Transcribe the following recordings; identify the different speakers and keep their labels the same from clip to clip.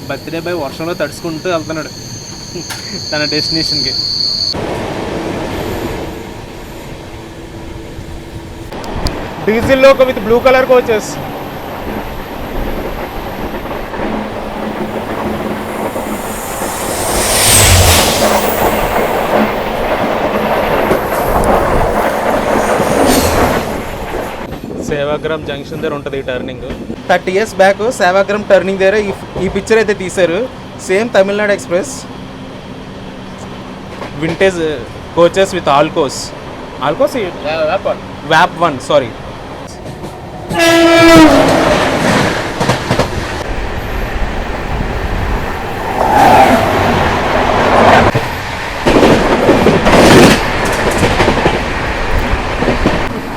Speaker 1: Birthday boy వర్షంలో తడుచుకుంటూ వెళ్తున్నాడు తన డెస్టినేషన్కి. Diesel loco with blue colour coaches. Sevagram junction దగ్గర ఉంటుంది ఈ turning. 30 years back Sevagram turning దగ్గర ఈ పిక్చర్ అయితే తీశారు. Same Tamil Nadu express vintage coaches with Alco's వ్యాప్ 1 సారీ.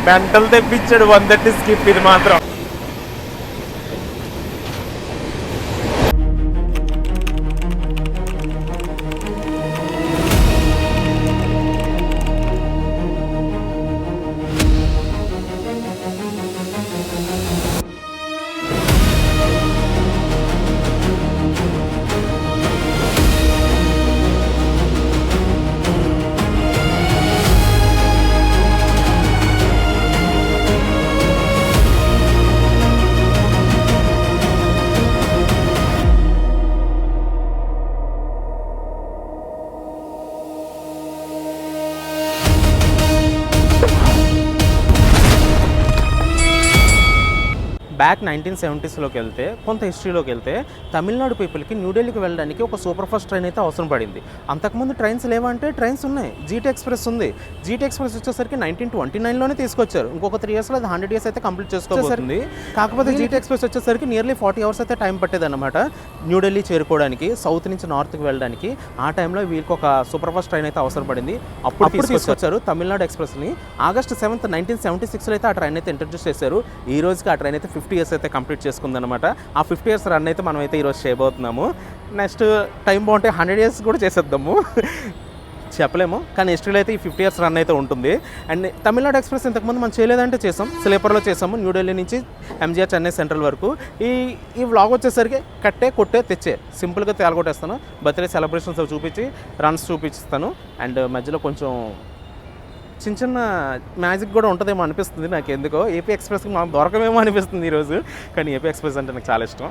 Speaker 1: మెంటల్ తెప్పించాడు 130 స్కిప్ ఇది మాత్రం. బ్యాక్ 1970sలోకి వెళ్తే కొంత హిస్టరీలోకి వెళ్తే తమిళనాడు పీపుల్కి న్యూఢిల్లీకి వెళ్ళడానికి ఒక సూపర్ ఫాస్ట్ ట్రైన్ అయితే అవసరం పడింది. అంతకుముందు ట్రైన్స్ లేవంటే ట్రైన్స్ ఉన్నాయి. జీటీ ఎక్స్ప్రెస్ ఉంది. జీటీ ఎక్స్ప్రెస్ వచ్చేసరికి 1929లోనే తీసుకొచ్చారు. ఇంకొక 3 yearsలో అది 100 years అయితే కంప్లీట్ చేసుకోబోతుంది. కాకపోతే జీటీ ఎక్స్ప్రెస్ వచ్చేసరికి నియర్లీ 40 hours అయితే టైం పట్టేది అనమాట న్యూఢిల్లీ చేరుకోవడానికి, సౌత్ నుంచి నార్త్కి వెళ్ళడానికి. ఆ టైంలో వీళ్ళకి ఒక సూపర్ ఫాస్ట్ ట్రైన్ అయితే అవసరం పడింది. అప్పుడు తీసుకొచ్చారు తమిళనాడు ఎక్స్ప్రెస్ని. August 7th 1976లో అయితే ఆ ట్రైన్ అయితే ఇంట్రడ్యూస్ చేశారు. ఈ రోజుకి ఆ ట్రైన్ అయితే 50 years అయితే కంప్లీట్ చేసుకుందనమాట. ఆ 50 years రన్ అయితే మనం అయితే ఈరోజు చేయబోతున్నాము. నెక్స్ట్ టైం బాగుంటే 100 years కూడా చేసేద్దాము, చెప్పలేము. కానీ హిస్టరీలో అయితే ఈ 50 years రన్ అయితే ఉంటుంది. అండ్ తమిళనాడు ఎక్స్ప్రెస్ ఇంతకుముందు మనం చేయలేదంటే చేసాం, స్లీపర్లో చేసాము న్యూఢిల్లీ నుంచి ఎంజీఆర్ చెన్నై సెంట్రల్ వరకు. ఈ వ్లాగ్ వచ్చేసరికి కట్టే కొట్టే తెచ్చే సింపుల్గా తేలగొట్టేస్తాను. బర్త్డే సెలబ్రేషన్స్ చూపించి రన్స్ చూపిస్తాను. అండ్ మధ్యలో కొంచెం చిన్న చిన్న మ్యాజిక్ కూడా ఉంటుందేమో అనిపిస్తుంది నాకు. ఎందుకో ఏపీ ఎక్స్ప్రెస్కి మనం దొరకమేమో అనిపిస్తుంది ఈరోజు. కానీ ఏపీ ఎక్స్ప్రెస్ అంటే నాకు చాలా ఇష్టం.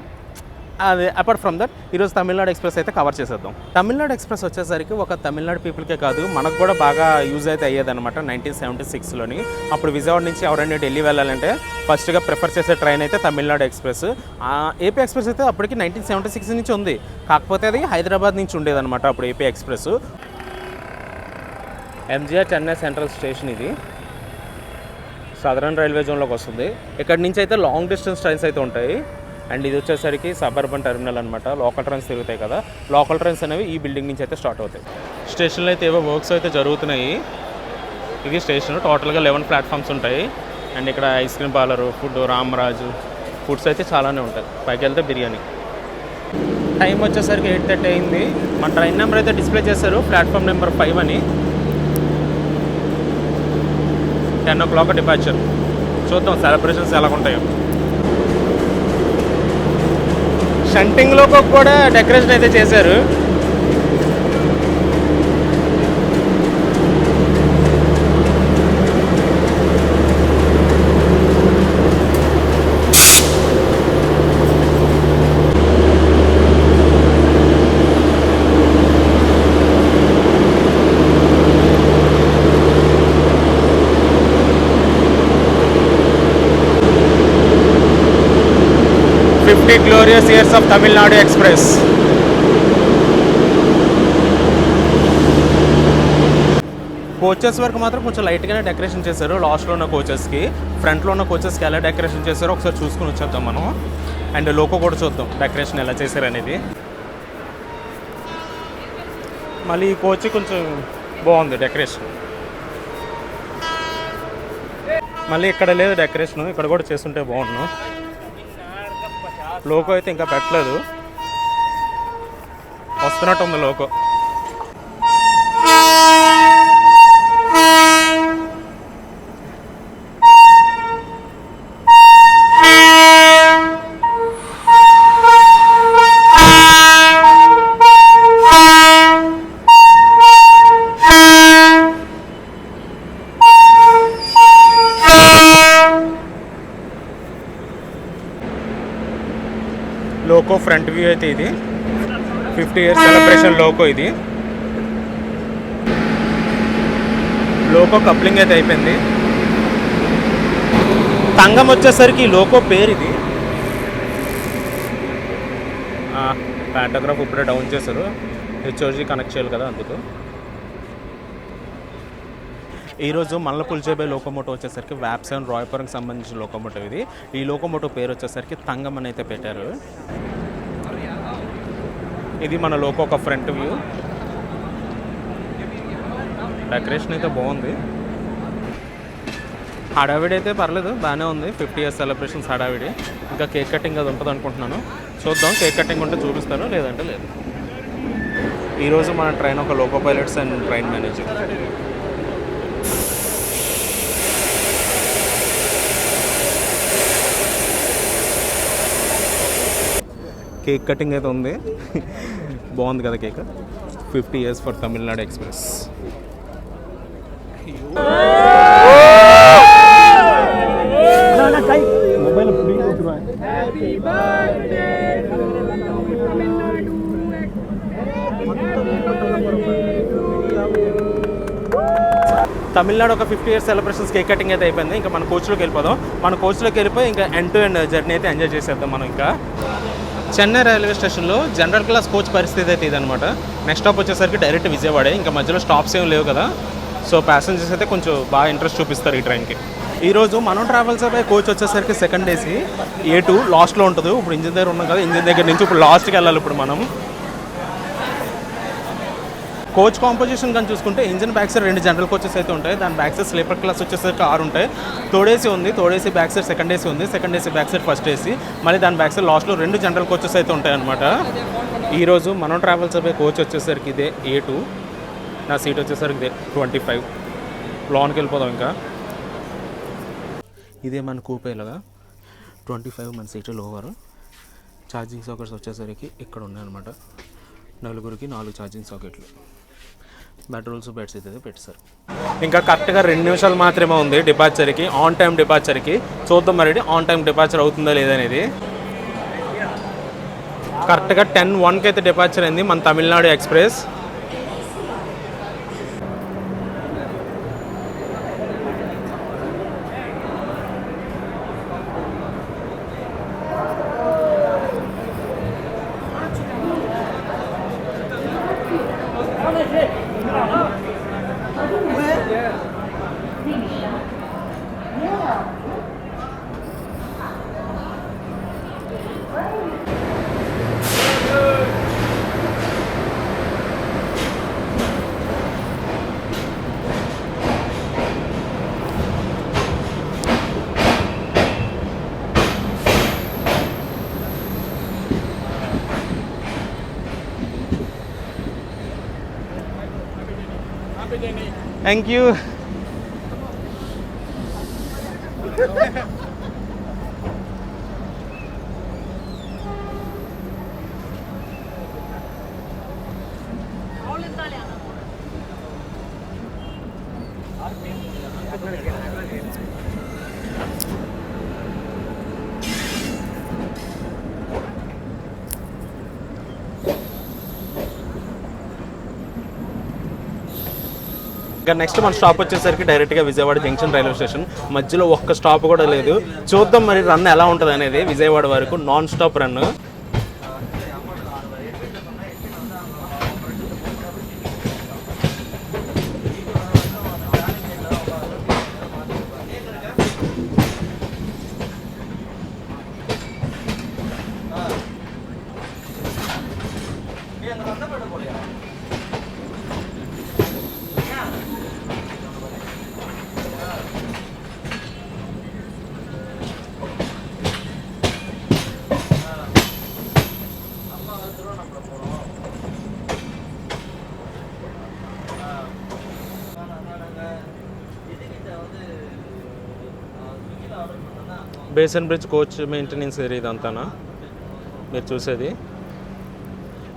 Speaker 1: అదే అపార్ట్ ఫ్రమ్ దట్ ఈరోజు తమిళనాడు ఎక్స్ప్రెస్ అయితే కవర్ చేసేద్దాం. తమిళనాడు ఎక్స్ప్రెస్ వచ్చేసరికి ఒక తమిళనాడు పీపుల్కే కాదు మనకు కూడా బాగా యూజ్ అయితే అయ్యేదన్నమాట 1976లోని. అప్పుడు విజయవాడ నుంచి ఎవరైనా ఢిల్లీ వెళ్ళాలంటే ఫస్ట్గా ప్రిఫర్ చేసే ట్రైన్ అయితే తమిళనాడు ఎక్స్ప్రెస్. ఏపీ ఎక్స్ప్రెస్ అయితే అప్పటికి 1976 నుంచి ఉంది. కాకపోతే అది హైదరాబాద్ నుంచి ఉండేదన్నమాట అప్పుడు AP express. MGR Chennai central station ఇది సదరన్ రైల్వే జోన్లోకి వస్తుంది. ఇక్కడి నుంచి అయితే లాంగ్ డిస్టెన్స్ ట్రైన్స్ అయితే ఉంటాయి. అండ్ ఇది వచ్చేసరికి సబర్బన్ టెర్మినల్ అనమాట. లోకల్ ట్రైన్స్ తిరుగుతాయి కదా, లోకల్ ట్రైన్స్ అనేవి ఈ బిల్డింగ్ నుంచి అయితే స్టార్ట్ అవుతాయి. స్టేషన్లో అయితే ఏవో వర్క్స్ అయితే జరుగుతున్నాయి. ఇది స్టేషన్ టోటల్గా 11 ప్లాట్ఫామ్స్ ఉంటాయి. అండ్ ఇక్కడ ice cream parlour, food, Ramaraju foods అయితే చాలానే ఉంటాయి. పైకి వెళ్తే బిర్యానీ. టైం వచ్చేసరికి 8:30 అయింది. మన ట్రైన్ నెంబర్ అయితే డిస్ప్లే చేశారు, ప్లాట్ఫామ్ నెంబర్ 5 అని. 10 o'clock డిపార్చర్. చూద్దాం సెలబ్రేషన్స్ ఎలా ఉంటాయో. షంటింగ్లో కూడా డెకరేషన్ అయితే చేశారు. Glorious years of Tamil Nadu Express. Coaches వరకు మాత్రం కొంచెం లైట్గానే డెకరేషన్ చేశారు. లాస్ట్లో ఉన్న కోచెస్కి, ఫ్రంట్లో ఉన్న కోచెస్కి ఎలా డెకరేషన్ చేశారో ఒకసారి చూసుకుని వచ్చేద్దాం మనం. అండ్ లోకో కూడా చూద్దాం డెకరేషన్ ఎలా చేశారు అనేది. మళ్ళీ ఈ కోచ్ కొంచెం బాగుంది డెకరేషన్. మళ్ళీ ఇక్కడ లేదు డెకరేషన్, ఇక్కడ కూడా చేస్తుంటే బాగుండు. లోకో అయితే ఇంకా పెట్టలేదు, వస్తున్నట్టు ఉంది లోకో. ఫ్రంట్ వ్యూ అయితే ఇది 50 years సెలబ్రేషన్ లోకో. ఇది లోకో కప్లింగ్ అయితే అయిపోయింది. తంగం వచ్చేసరికి లోకో పేరు ఇది. పాంటోగ్రాఫ్ ఇప్పుడే డౌన్ చేశారు, హెచ్ఓజీ కనెక్ట్ చేయాలి కదా అందుకు. ఈరోజు మల్లపుల్ జేబే లోకోమోటో వచ్చేసరికి వ్యాప్సన్ రాయపురంకి సంబంధించిన లోకోమోటో ఇది. ఈ లోకోమోటో పేరు వచ్చేసరికి తంగం అని అయితే పెట్టారు. ఇది మన లోకో ఒక ఫ్రంట్ వ్యూ. డెకరేషన్ అయితే బాగుంది. హడావిడి అయితే పర్లేదు, బాగానే ఉంది. 50 years సెలబ్రేషన్స్ హడావిడి. ఇంకా కేక్ కటింగ్ అది ఉంటుంది అనుకుంటున్నాను. చూద్దాం, కేక్ కటింగ్ ఉంటే చూపిస్తాను, లేదంటే లేదు. ఈరోజు మన ట్రైన్ ఒక loco pilots and train manager. Cake cutting అయితే ఉంది. బాగుంది కదా cake. 50 years for Tamil Nadu express. Tamil Nadu ఒక 50 years సెలబ్రేషన్స్ కేక్ కటింగ్ అయితే అయిపోయింది. ఇంకా మన కోచ్లోకి వెళ్ళిపోదాం. మన కోచ్లోకి వెళ్ళిపోయి ఇంకా ఎండ్ టు ఎండ్ జర్నీ అయితే ఎంజాయ్ చేసేద్దాం మనం. ఇంకా చెన్నై రైల్వే స్టేషన్లో జనరల్ క్లాస్ కోచ్ పరిస్థితి అయితే ఇదనమాట. నెక్స్ట్ స్టాప్ వచ్చేసరికి డైరెక్ట్ విజయవాడే. ఇంకా మధ్యలో స్టాప్స్ ఏం లేవు కదా, సో ప్యాసింజర్స్ అయితే కొంచెం బాగా ఇంట్రెస్ట్ చూపిస్తారు ఈ ట్రైన్కి. ఈరోజు మనం ట్రావెల్స్ అయిపోయి కోచ్ వచ్చేసరికి సెకండ్ ఏసీ A2 లాస్ట్లో ఉంటుంది. ఇప్పుడు ఇంజిన్ దగ్గర ఉన్నాం కదా, ఇంజిన్ దగ్గర నుంచి ఇప్పుడు లాస్ట్కి వెళ్ళాలి. ఇప్పుడు మనం కోచ్ కాంపోజిషన్ కానీ చూసుకుంటే engine back side 2 general coaches అయితే ఉంటాయి. దాని బ్యాక్ సైడ్ స్లీపర్ క్లాస్ వచ్చేసరికి 6 ఉంటాయి. థర్డ్ ఏసీ ఉంది, third AC back side second AC ఉంది, second AC back side first AC, మళ్ళీ దాని బ్యాక్ సైడ్ లాస్ట్లో 2 జనరల్ కోచెస్ అయితే ఉంటాయి అనమాట. ఈరోజు మనం ట్రావెల్స్ అయిపోయి కోచ్ వచ్చేసరికి ఇదే A2. నా సీట్ వచ్చేసరికి ఇదే 25. లోన్కి వెళ్ళిపోదాం. ఇంకా ఇదే మన కూపేలాగా 25 మన సీటు లోవర్. ఛార్జింగ్ సాకెట్స్ వచ్చేసరికి ఇక్కడ ఉన్నాయన్నమాట. 4 ఛార్జింగ్ సాకెట్లు. బెడ్రూల్స్ బెడ్స్ అయితే పెట్టారు. ఇంకా కరెక్ట్గా 2 నిమిషాలు మాత్రమే ఉంది డిపార్చర్కి, ఆన్ టైం డిపార్చర్కి. చూద్దాం మరి ఆన్ టైం డిపార్చర్ అవుతుందా లేదనేది. కరెక్ట్గా 10:01 అయితే డిపార్చర్ అయింది మన తమిళనాడు ఎక్స్ప్రెస్. Thank you. ఇంకా నెక్స్ట్ మన స్టాప్ వచ్చేసరికి డైరెక్ట్గా విజయవాడ జంక్షన్ రైల్వే స్టేషన్. మధ్యలో ఒక్క స్టాప్ కూడా లేదు. చూద్దాం మరి రన్ ఎలా ఉంటుంది అనేది. విజయవాడ వరకు non stop run. Basin bridge coach maintenance area ఇదంతానా మీరు చూసేది.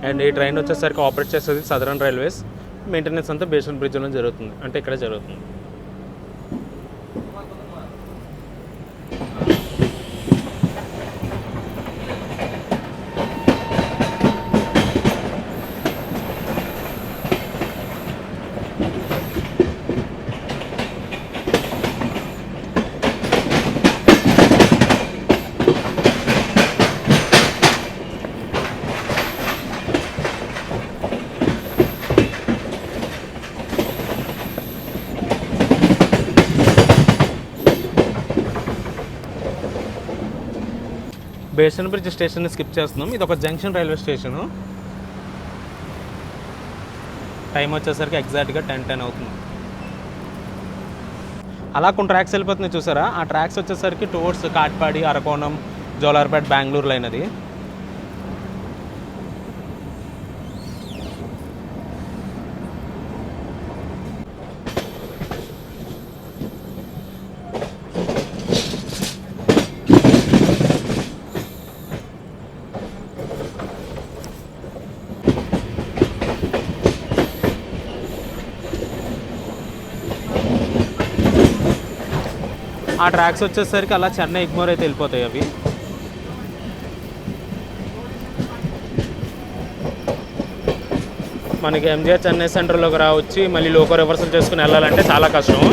Speaker 1: అండ్ ఈ ట్రైన్ వచ్చేసరికి ఆపరేట్ చేసేది సదరన్ రైల్వేస్. మెయింటెనెన్స్ అంతా బేసన్ బ్రిడ్జ్లో జరుగుతుంది, అంటే ఇక్కడే జరుగుతుంది. బేస్టన్ బ్రిడ్జ్ స్టేషన్ని స్కిప్ చేస్తున్నాం. ఇది ఒక జంక్షన్ రైల్వే స్టేషను. టైం వచ్చేసరికి ఎగ్జాక్ట్గా 10:10 అవుతుంది. అలా కొన్ని ట్రాక్స్ వెళ్ళిపోతున్నాయి చూసారా, ఆ ట్రాక్స్ వచ్చేసరికి టువర్డ్స్ కాట్పాడి, అరకోణం, జోలార్పేట, బెంగళూరు లైన్ అది. ఆ ట్రాక్స్ వచ్చేసరికి అలా చెన్నై ఎగ్మోర్ అయితే వెళ్ళిపోతాయి అవి. మనకి ఎంజిఆర్ చెన్నై సెంటర్లోకి రావచ్చి మళ్ళీ లోకో రివర్సల్ చేసుకుని వెళ్ళాలంటే చాలా కష్టం.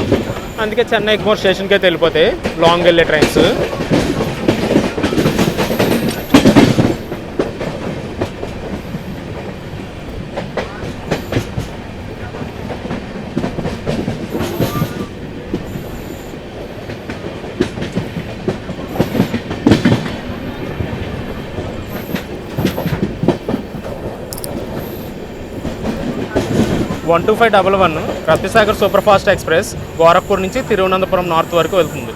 Speaker 1: అందుకే చెన్నై ఎగ్మోర్ స్టేషన్కి అయితే వెళ్ళిపోతాయి లాంగ్ వెళ్ళే trains. One 2511 Ratnasagar super fast express Gorakhpur నుంచి తిరువనంతపురం నార్త్ వరకు వెళ్తుంది.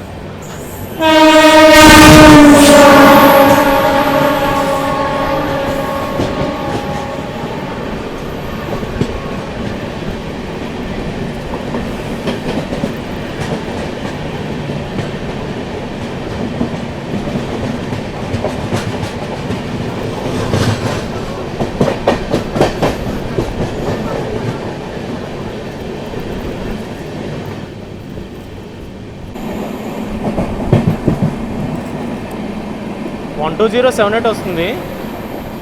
Speaker 1: వన్ 2078 వస్తుంది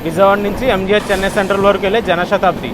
Speaker 1: విజయవాడ నుంచి ఎంజిఆర్ చెన్నై సెంట్రల్ వరకు వెళ్ళే జనశతాబ్ది.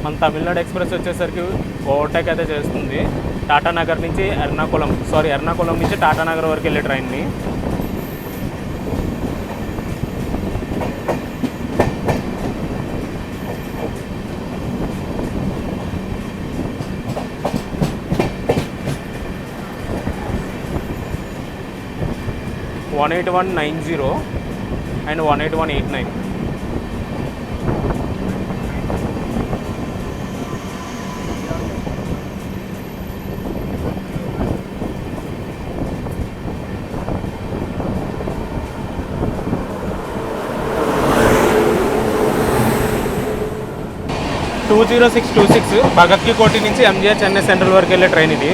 Speaker 1: మన తమిళనాడు ఎక్స్ప్రెస్ వచ్చేసరికి ఓవర్టేక్ అయితే చేస్తుంది టాటానగర్ నుంచి ఎర్నాకుళం నుంచి టాటానగర్ వరకు వెళ్ళే ట్రైన్ని. One 18190 and 18189. Two 0626 Bhagat ki Kothi నుంచి ఎంజిఆర్ చెన్నై సెంట్రల్ వరకు వెళ్ళే ట్రైన్ ఇది.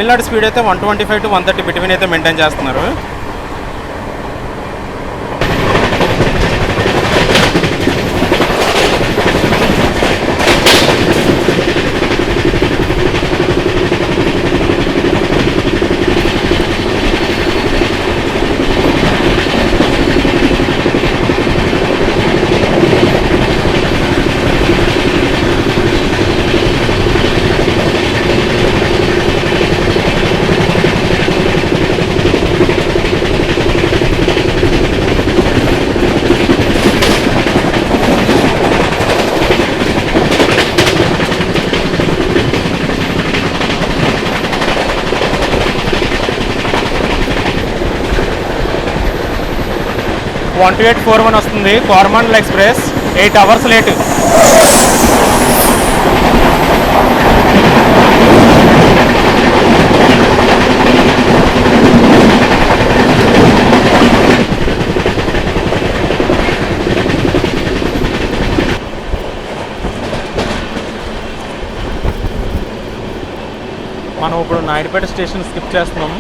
Speaker 1: తమిళనాడు స్పీడ్ అయితే 125 to 130 బిట్వీన్ అయితే మెయింటైన్ చేస్తున్నారు. వన్ 2841 వస్తుంది కోరమాండల్ ఎక్స్ప్రెస్ 8 hours లేట్. మనం ఇప్పుడు నాయుడుపేట స్టేషన్ స్కిప్ చేస్తున్నాం.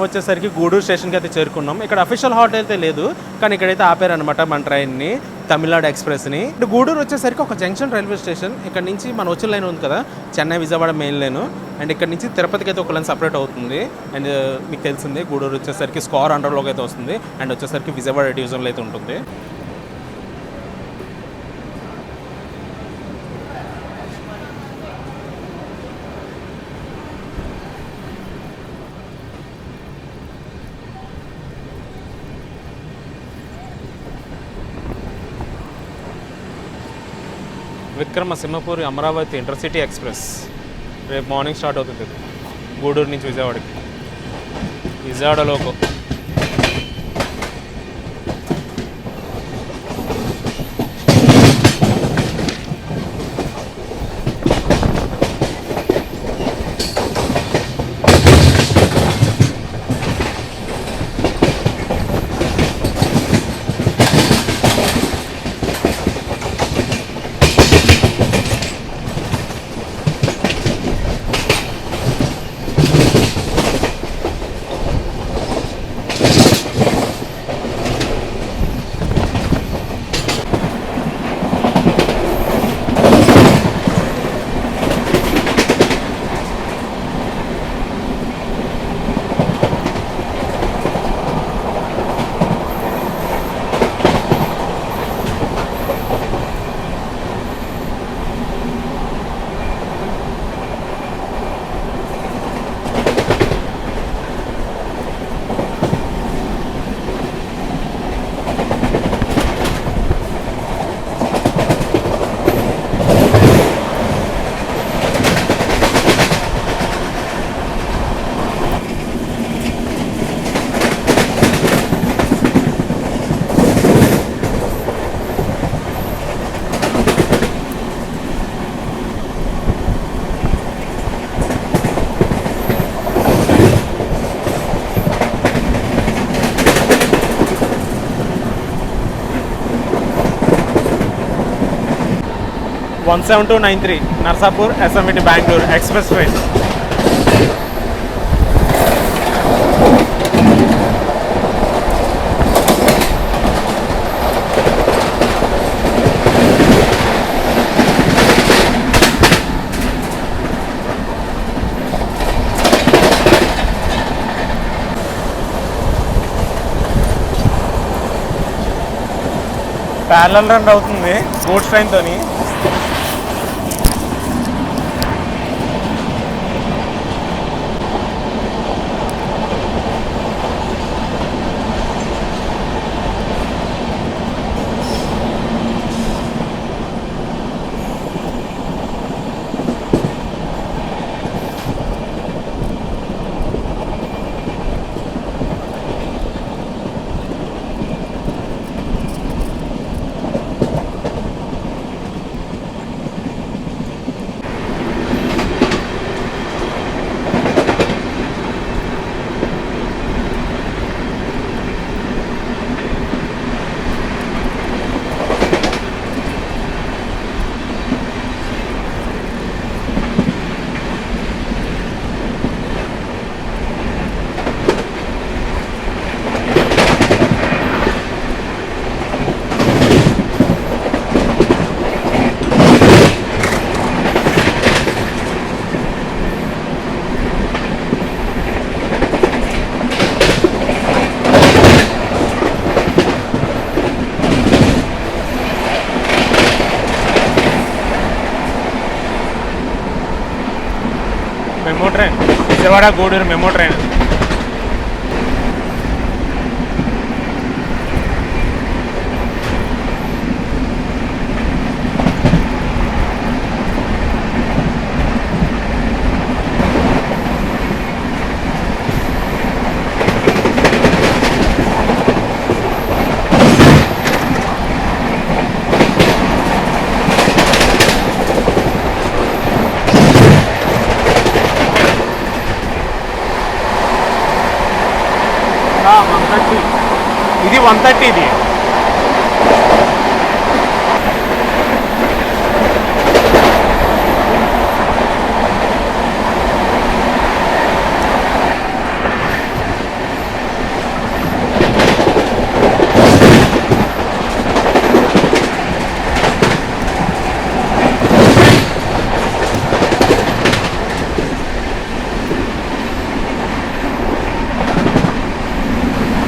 Speaker 1: వచ్చేసరికి గూడూరు స్టేషన్కి అయితే చేరుకున్నాం. ఇక్కడ అఫీషియల్ హాల్ట్ అయితే లేదు, కానీ ఇక్కడైతే ఆపారనమాట మన ట్రైన్ని, తమిళనాడు ఎక్స్ప్రెస్ని. గూడూరు వచ్చేసరికి ఒక జంక్షన్ రైల్వే స్టేషన్. ఇక్కడ నుంచి మన వచ్చిన లైన్ ఉంది కదా, Chennai Vijayawada main line, and ఇక్కడ నుంచి తిరుపతికి అయితే ఒక లైన్ సపరేట్ అవుతుంది. అండ్ మీకు తెలిసిందే గూడూరు వచ్చేసరికి స్కార్ అండర్లోకి అయితే వస్తుంది, అండ్ వచ్చేసరికి విజయవాడ డివిజన్లో అయితే ఉంటుంది. విక్రమసింహపురి అమరావతి ఇంటర్సిటీ ఎక్స్ప్రెస్ రేపు మార్నింగ్ స్టార్ట్ అవుతుంది గూడూరు నుంచి విజయవాడకి. విజయవాడలోకి 17293 Narsapur SMVT Bengaluru express train. Parallel run అవుతుంది గూడ్స్ ట్రైన్తోని. MEMU train Vijayawada Gudur MEMU train. ఇది 130 ఇది.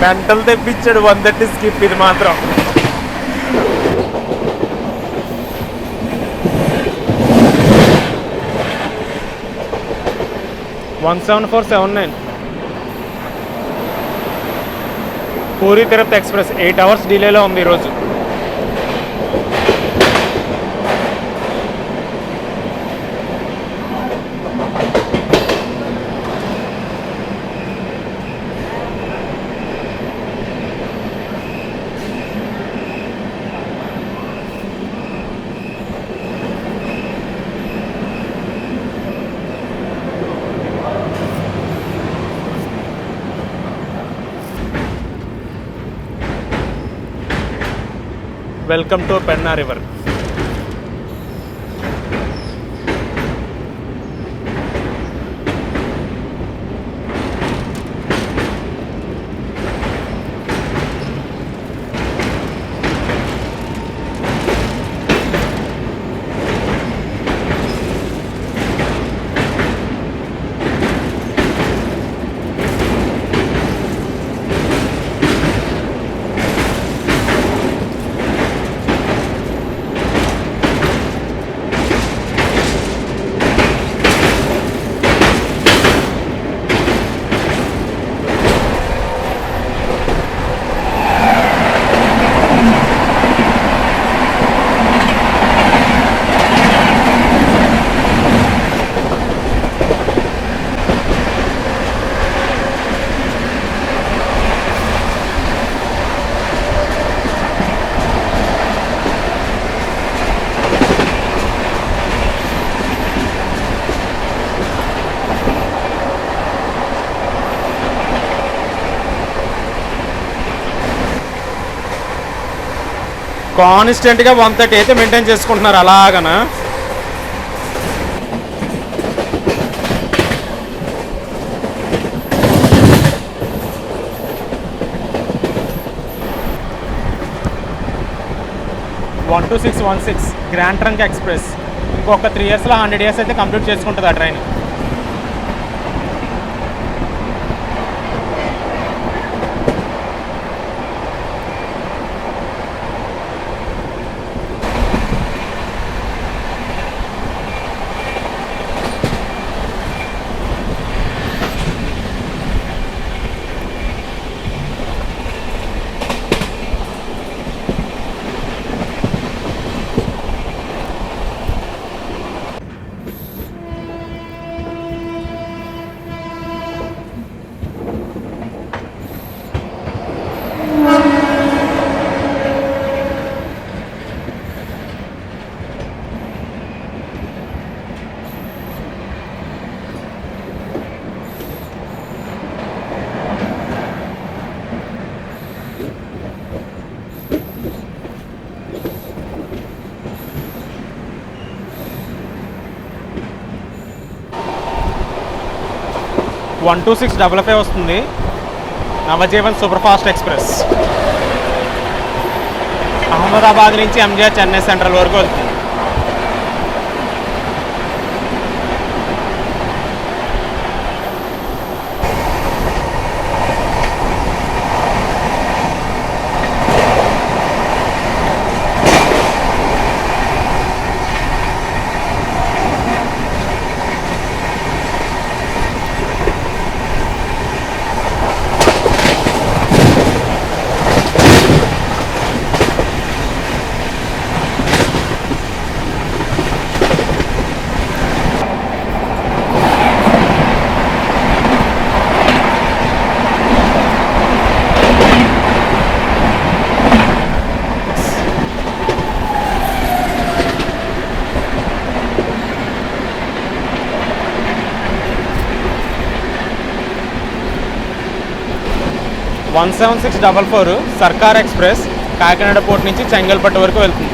Speaker 1: గంటలు తెప్పించాడు 130 స్కిప్. ఇది మాత్రం (17479) పూరి తిరుపతి ఎక్స్ప్రెస్ 8 hours డిలేలో ఉంది ఈరోజు. Welcome to Penna river. కాన్స్టెంట్గా 130 అయితే మెయింటైన్ చేసుకుంటున్నారు అలాగనా. 12616 గ్రాండ్ ట్రంక్ ఎక్స్ప్రెస్. ఇంకొక 3 ఇయర్స్లో 100 ఇయర్స్ అయితే కంప్లీట్ చేసుకుంటుంది ఆ ట్రైన్. వన్ 2655 వస్తుంది, Navjivan super fast express. Ahmedabad నుంచి ఎంజిఆర్ చెన్నై సెంట్రల్ వరకు వెళ్తుంది. వన్ 17644 సర్కార్ ఎక్స్ప్రెస్ కాకినాడ పోర్ట్ నుంచి చెంగల్పట్టు వరకు వెళ్తుంది.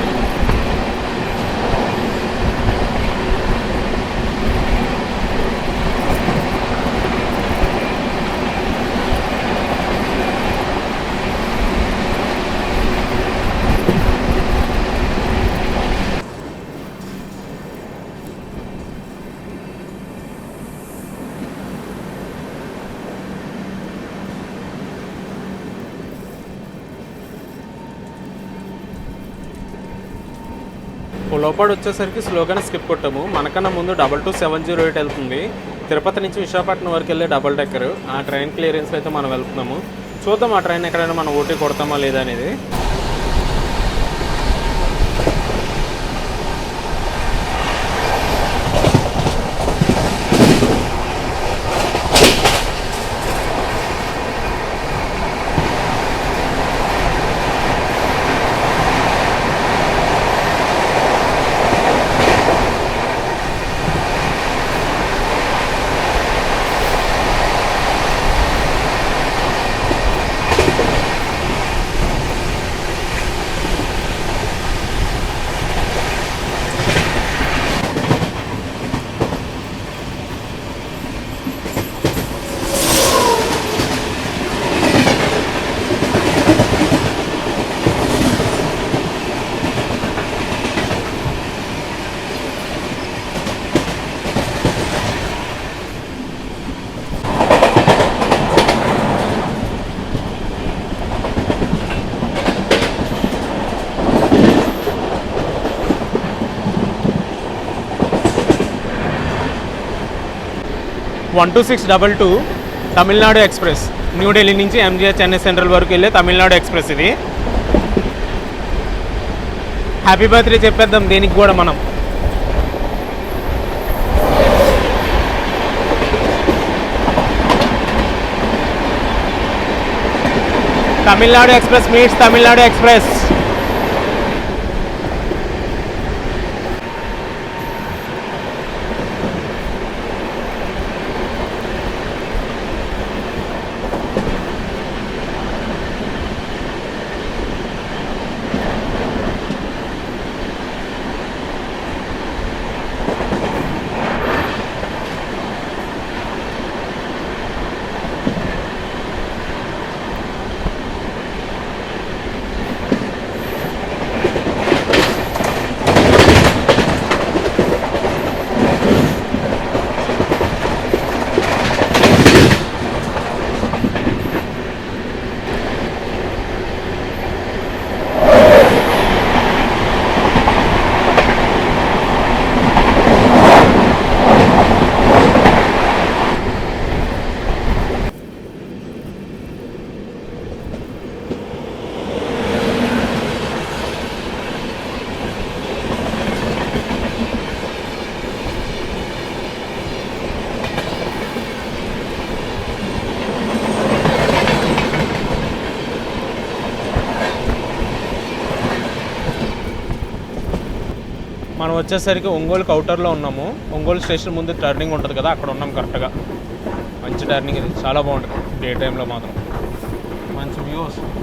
Speaker 1: లోపల వచ్చేసరికి స్లోగానే స్కిప్ కొట్టాము. మనకన్నా ముందు 22708 వెళ్తుంది. తిరుపతి నుంచి విశాఖపట్నం వరకు వెళ్ళే డబుల్ డెక్కర్. ఆ ట్రైన్ క్లియరెన్స్ అయితే మనం వెళ్తున్నాము. చూద్దాం ఆ ట్రైన్ ఎక్కడైనా మనం ఓటీ కొడతామా లేదా అనేది. One 12622 Tamil Nadu express. న్యూఢిల్లీ నుంచి ఎంజిఆర్ చెన్నై సెంట్రల్ వరకు వెళ్ళే తమిళనాడు ఎక్స్ప్రెస్ ఇది. హ్యాపీ బర్త్డే చెప్పేద్దాం దీనికి కూడా మనం. Tamil Nadu express meets Tamil Nadu express. మనం వచ్చేసరికి ఒంగోలుకి అవుటర్లో ఉన్నాము. ఒంగోలు స్టేషన్ ముందు టర్నింగ్ ఉంటుంది కదా, అక్కడ ఉన్నాం కరెక్ట్గా. మంచి టర్నింగ్ ఇది, చాలా బాగుంటుంది డే టైంలో మాత్రం. మంచి వ్యూ వస్తుంది.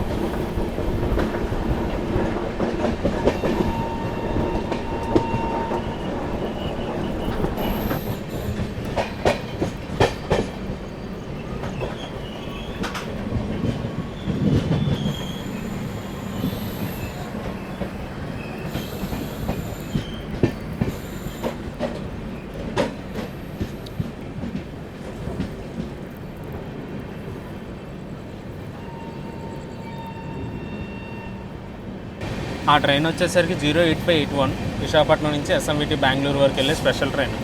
Speaker 1: ఆ ట్రైన్ వచ్చేసరికి 08581 విశాఖపట్నం నుంచి ఎస్ఎంవిటి బెంగళూరు వరకు వెళ్ళే స్పెషల్ ట్రైన్.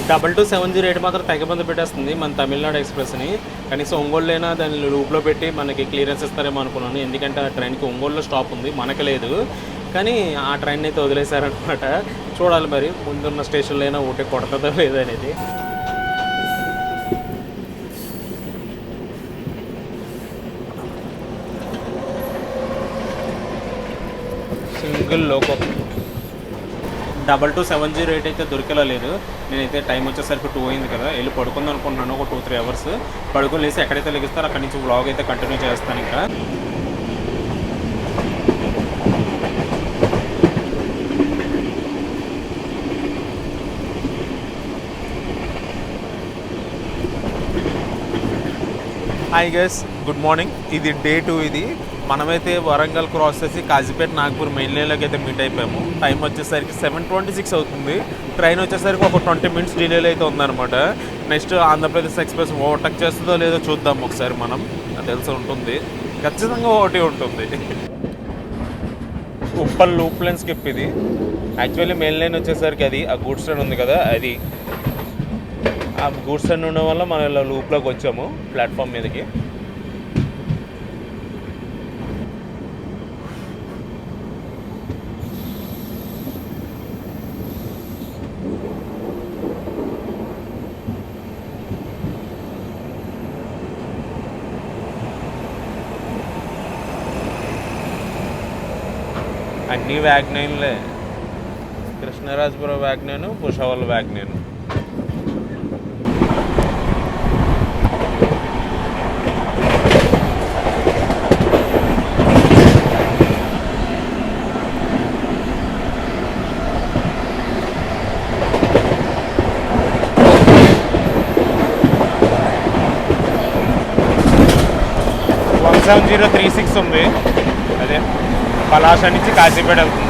Speaker 1: 22708 మాత్రం తెగబంది పెట్టేస్తుంది మన తమిళనాడు ఎక్స్ప్రెస్ని. కనీసం ఒంగోలులోనే దాన్ని లూప్లో పెట్టి మనకి క్లియరెన్స్ ఇస్తారేమో అనుకున్నాను, ఎందుకంటే ఆ ట్రైన్కి ఒంగోలులో స్టాప్ ఉంది, మనకు లేదు. కానీ ఆ ట్రైన్ అయితే వదిలేశారనమాట. చూడాలి మరి ముందున్న స్టేషన్లో అయినా ఒకటి కొడతాదో లేదనేది. సింగిల్ లోకో 22708 అయితే దొరికేలా లేదు. నేనైతే టైం వచ్చేసరికి 2 అయింది కదా, వెళ్ళి పడుకుందాం అనుకుంటున్నాను. ఒక 2-3 అవర్స్ పడుకొని లేసి ఎక్కడైతే లెగిస్తారో అక్కడి నుంచి వ్లాగ్ అయితే కంటిన్యూ చేస్తాను. ఇంకా హాయ్ గైస్, గుడ్ మార్నింగ్. ఇది డే 2. ఇది మనమైతే వరంగల్ క్రాస్ చేసి కాజీపేట నాగపూర్ మెయిన్ లైన్లోకి అయితే మీట్ అయిపోయాము. టైం వచ్చేసరికి 7:26 అవుతుంది. ట్రైన్ వచ్చేసరికి ఒక 20 minutes డిలేలో అయితే ఉందన్నమాట. నెక్స్ట్ ఆంధ్రప్రదేశ్ ఎక్స్ప్రెస్ ఓవర్టేక్ చేస్తుందో లేదో చూద్దాం ఒకసారి. మనం అది తెలిసి ఉంటుంది, ఖచ్చితంగా ఒకటి ఉంటుంది. ఉప్పల్ లూప్ లైన్ స్కిప్ ఇది. యాక్చువల్లీ మెయిన్ లైన్ వచ్చేసరికి అది ఆ గూడ్స్ ట్రైన్ ఉంది కదా, అది ఆ గూడ్స్ ట్రైన్ ఉండడం వల్ల మనం ఇలా లూప్లోకి వచ్చాము ప్లాట్ఫామ్ మీదకి. అన్నీ వ్యాగ్నైన్లే, కృష్ణరాజపురం వ్యాగ్నైన్, భుషావల్ వ్యాగ్నైన్. One 7036 ఉంది, అదే పలాస నుంచి కాజీపేట వెళ్తుంది.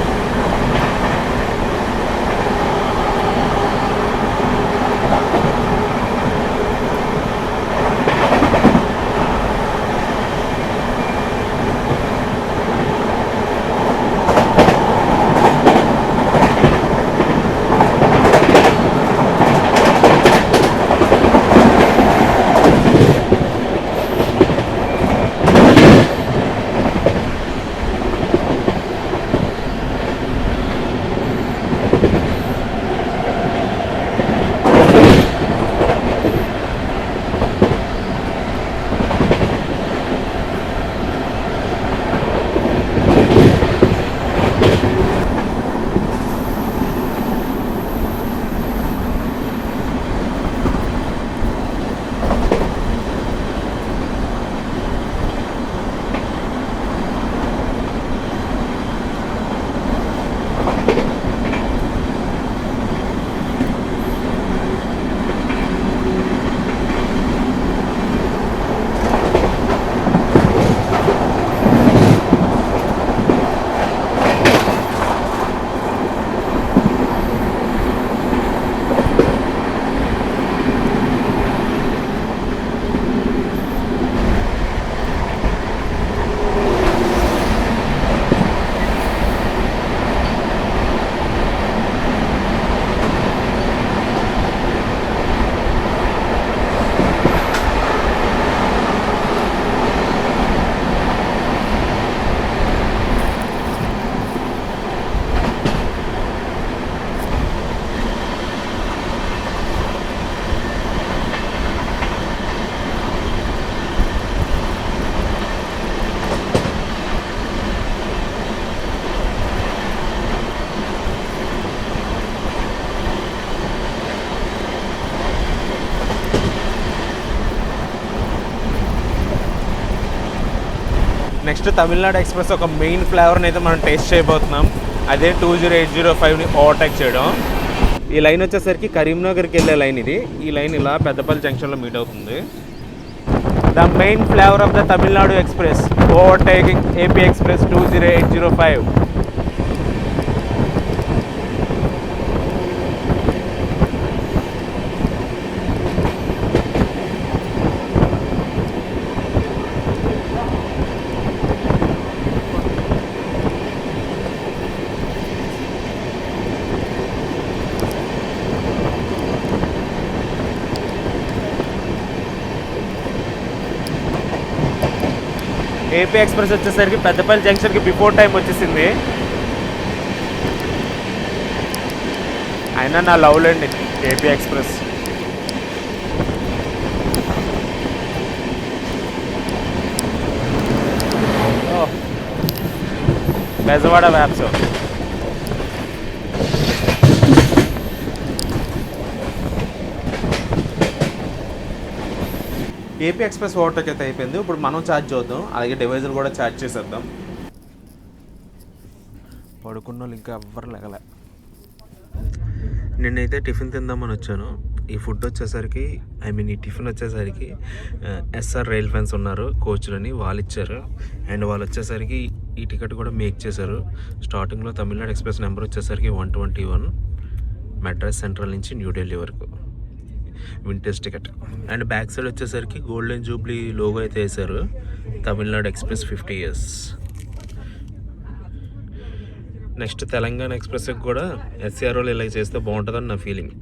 Speaker 1: నెక్స్ట్ తమిళనాడు ఎక్స్ప్రెస్ ఒక మెయిన్ ఫ్లేవర్ని అయితే మనం టేస్ట్ చేయబోతున్నాం. అదే 20805ని ఓవర్టేక్ చేయడం. ఈ లైన్ వచ్చేసరికి కరీంనగర్కి వెళ్ళే లైన్ ఇది. ఈ లైన్ ఇలా పెద్దపల్లి జంక్షన్లో మీట్ అవుతుంది. The main flavour of the Tamil Nadu express overtaking AP express 20805. AP express వచ్చేసరికి పెద్దపల్లి జంక్షన్కి బిఫోర్ టైం వచ్చేసింది. అయినా నా లవ్ లేండి AP express. Bezawada WAPs. AP express overtake అయితే అయిపోయింది. ఇప్పుడు మనం ఛార్జ్ చేద్దాం, అలాగే డివైజర్ కూడా ఛార్జ్ చేసేద్దాం. పడుకున్న వాళ్ళు ఇంకా ఎవ్వరు లేగలే. నేనైతే టిఫిన్ తిందామని వచ్చాను. ఈ ఫుడ్ వచ్చేసరికి ఈ టిఫిన్ వచ్చేసరికి ఎస్ఆర్ రైల్ ఫ్యాన్స్ ఉన్నారు కోచ్లని, వాళ్ళు ఇచ్చారు. అండ్ వాళ్ళు వచ్చేసరికి ఈ టికెట్ కూడా మేక్ చేశారు. స్టార్టింగ్లో తమిళనాడు ఎక్స్ప్రెస్ నెంబర్ వచ్చేసరికి 121 మెడ్రాస్ సెంట్రల్ నుంచి న్యూఢిల్లీ వరకు vintage ticket. And back side వచ్చేసరికి గోల్డెన్ జూబ్లీ లోగో అయితే వేశారు. Tamil Nadu express 50 years. Next Telangana ఎక్స్ప్రెస్కి కూడా ఎస్ఆర్ఓలు ఇలా చేస్తే బాగుంటుందని నా feeling.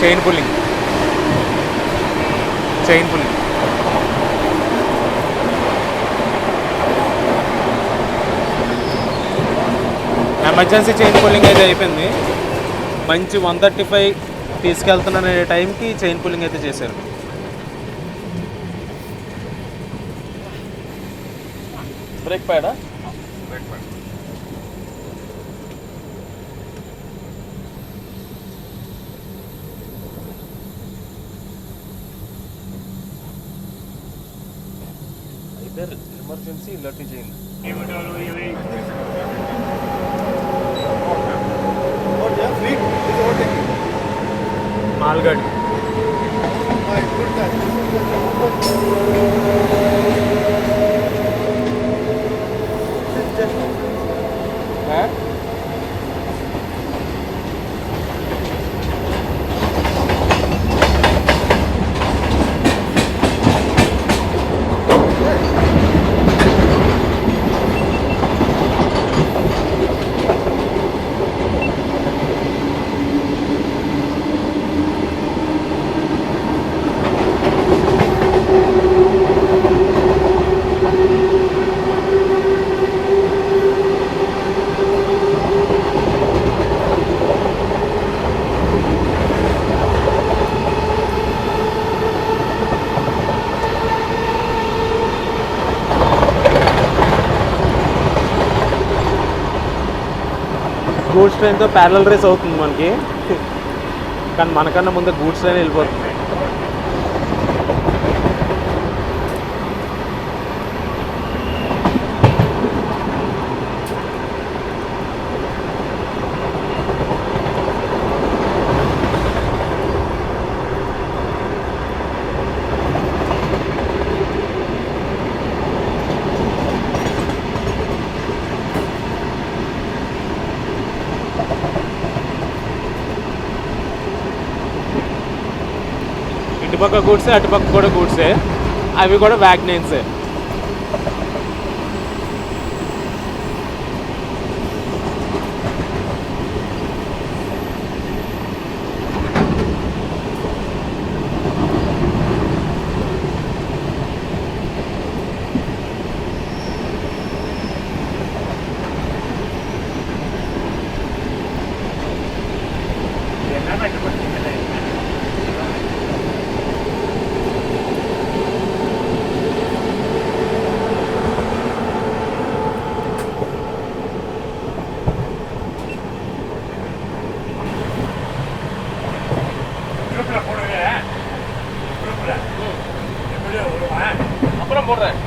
Speaker 1: Chain pulling emergency chain pulling అయితే అయిపోయింది. మంచి 135 తీసుకెళ్తున్న టైంకి చైన్ పుల్లింగ్ అయితే చేశారు. బ్రేక్ ప్యాడా?
Speaker 2: There emergency lathi chain.
Speaker 1: मालगढ़ గూడ్స్ ట్రైన్తో ప్యారలల్ రేస్ అవుతుంది మనకి, కానీ మనకన్నా ముందే గూడ్స్ ట్రైన్ వెళ్ళిపోతుంది. ఇటుపక్క గూడ్సే అటుపక్క కూడా గూడ్సే, అవి కూడా వ్యాగ్నైన్సే. அப்புறம் போடுறேன்.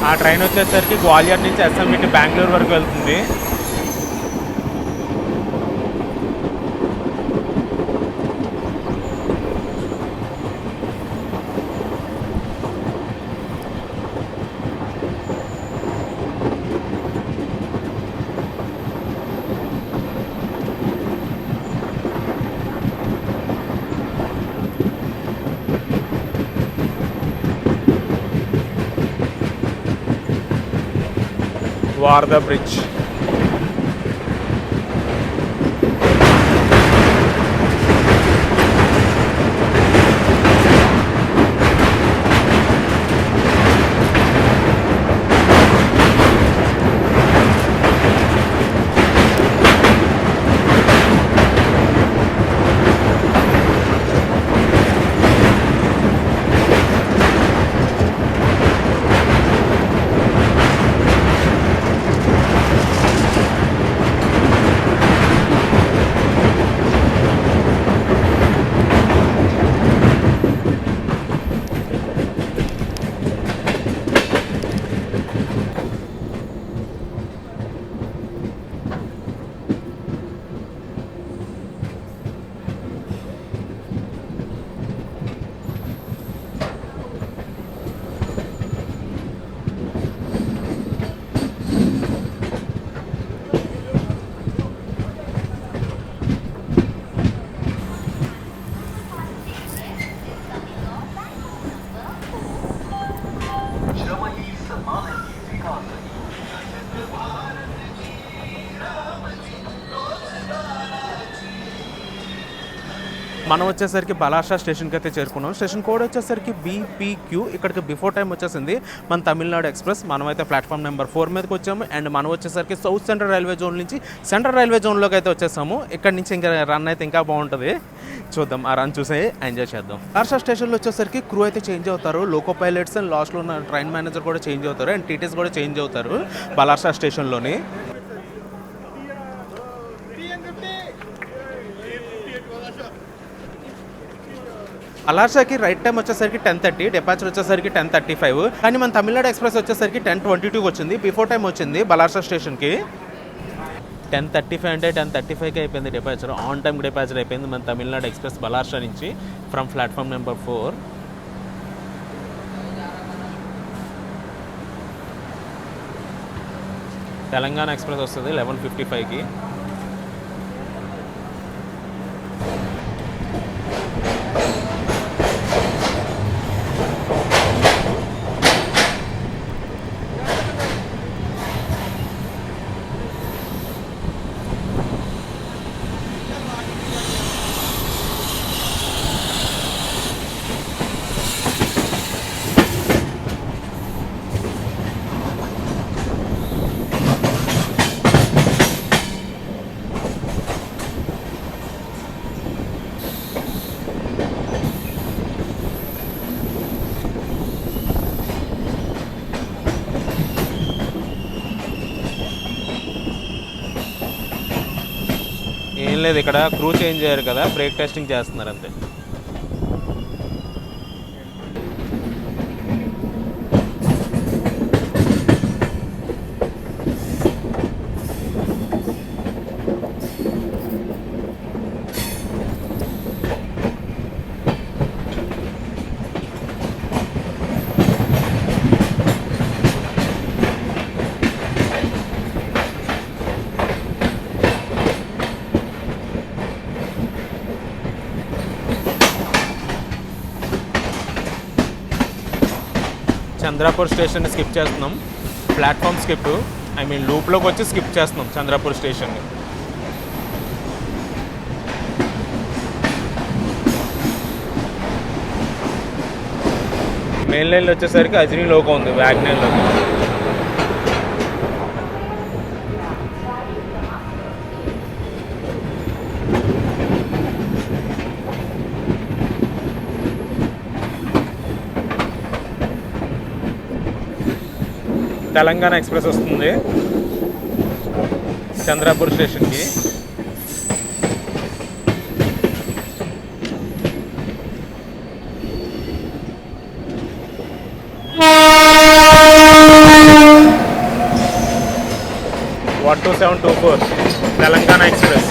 Speaker 1: ఆ ట్రైన్ వచ్చేసరికి గ్వాలియర్ నుంచి ఎస్ఎంబిటి బెంగళూరు వరకు వెళ్తుంది. Wardha Bridge. మనం వచ్చేసరికి బలాషా స్టేషన్కి అయితే చేరుకున్నాం. స్టేషన్ కోడ్ వచ్చేసరికి BPQ. ఇక్కడికి బిఫోర్ టైం వచ్చేసింది మన తమిళనాడు ఎక్స్ప్రెస్. మనమైతే ప్లాట్ఫామ్ నెంబర్ 4 మీదకి వచ్చాము. అండ్ మనం వచ్చేసరికి సౌత్ సెంట్రల్ రైల్వే జోన్ నుంచి సెంట్రల్ రైల్వే జోన్లోకి అయితే వచ్చేసాము. ఇక్కడ నుంచి ఇంకా రన్ అయితే ఇంకా బాగుంటుంది. చూద్దాం, ఆ రన్ చూసే ఎంజాయ్ చేద్దాం. బలాషా స్టేషన్లో వచ్చేసరికి క్రూ అయితే చేంజ్ అవుతారు. లోకో పైలట్స్ అండ్ లాస్ట్లో ఉన్న ట్రైన్ మేనేజర్ కూడా చేంజ్ అవుతారు. అండ్ టీటీస్ కూడా చేంజ్ అవుతారు బలాషా స్టేషన్లోని. బలాషాకి రైట్ టైం వచ్చేసరికి 10:30, డిపాచర్ వచ్చేసరికి 10:35. కానీ మన తమిళనాడు ఎక్స్ప్రెస్ వచ్చేసరికి 10:22 వచ్చింది. బిఫోర్ టైం వచ్చింది బలాషా స్టేషన్కి. 10:35 అంటే 10:35కి అయిపోయింది డిపాచర్. ఆన్ టైం డిపాచర్ అయిపోయింది మన తమిళనాడు ఎక్స్ప్రెస్ బలాషా నుంచి from platform number 4. Telangana express వస్తుంది 11:55కి. ఏం లేదు, ఇక్కడ క్రూ చేంజ్ అయ్యారు కదా, బ్రేక్ టెస్టింగ్ చేస్తున్నారు అంతే. చంద్రాపూర్ స్టేషన్ స్కిప్ చేస్తున్నాం. ప్లాట్ఫామ్ స్కిప్, ఐ మీన్ లూప్లోకి వచ్చి స్కిప్ చేస్తున్నాం చంద్రాపూర్ స్టేషన్ని. మెయిన్ లైన్లో వచ్చేసరికి అజ్నీ లోకో ఉంది, వ్యాగ్నర్లోకి. తెలంగాణ ఎక్స్ప్రెస్ వస్తుంది చంద్రాపూర్ స్టేషన్కి. What 2724 Telangana express.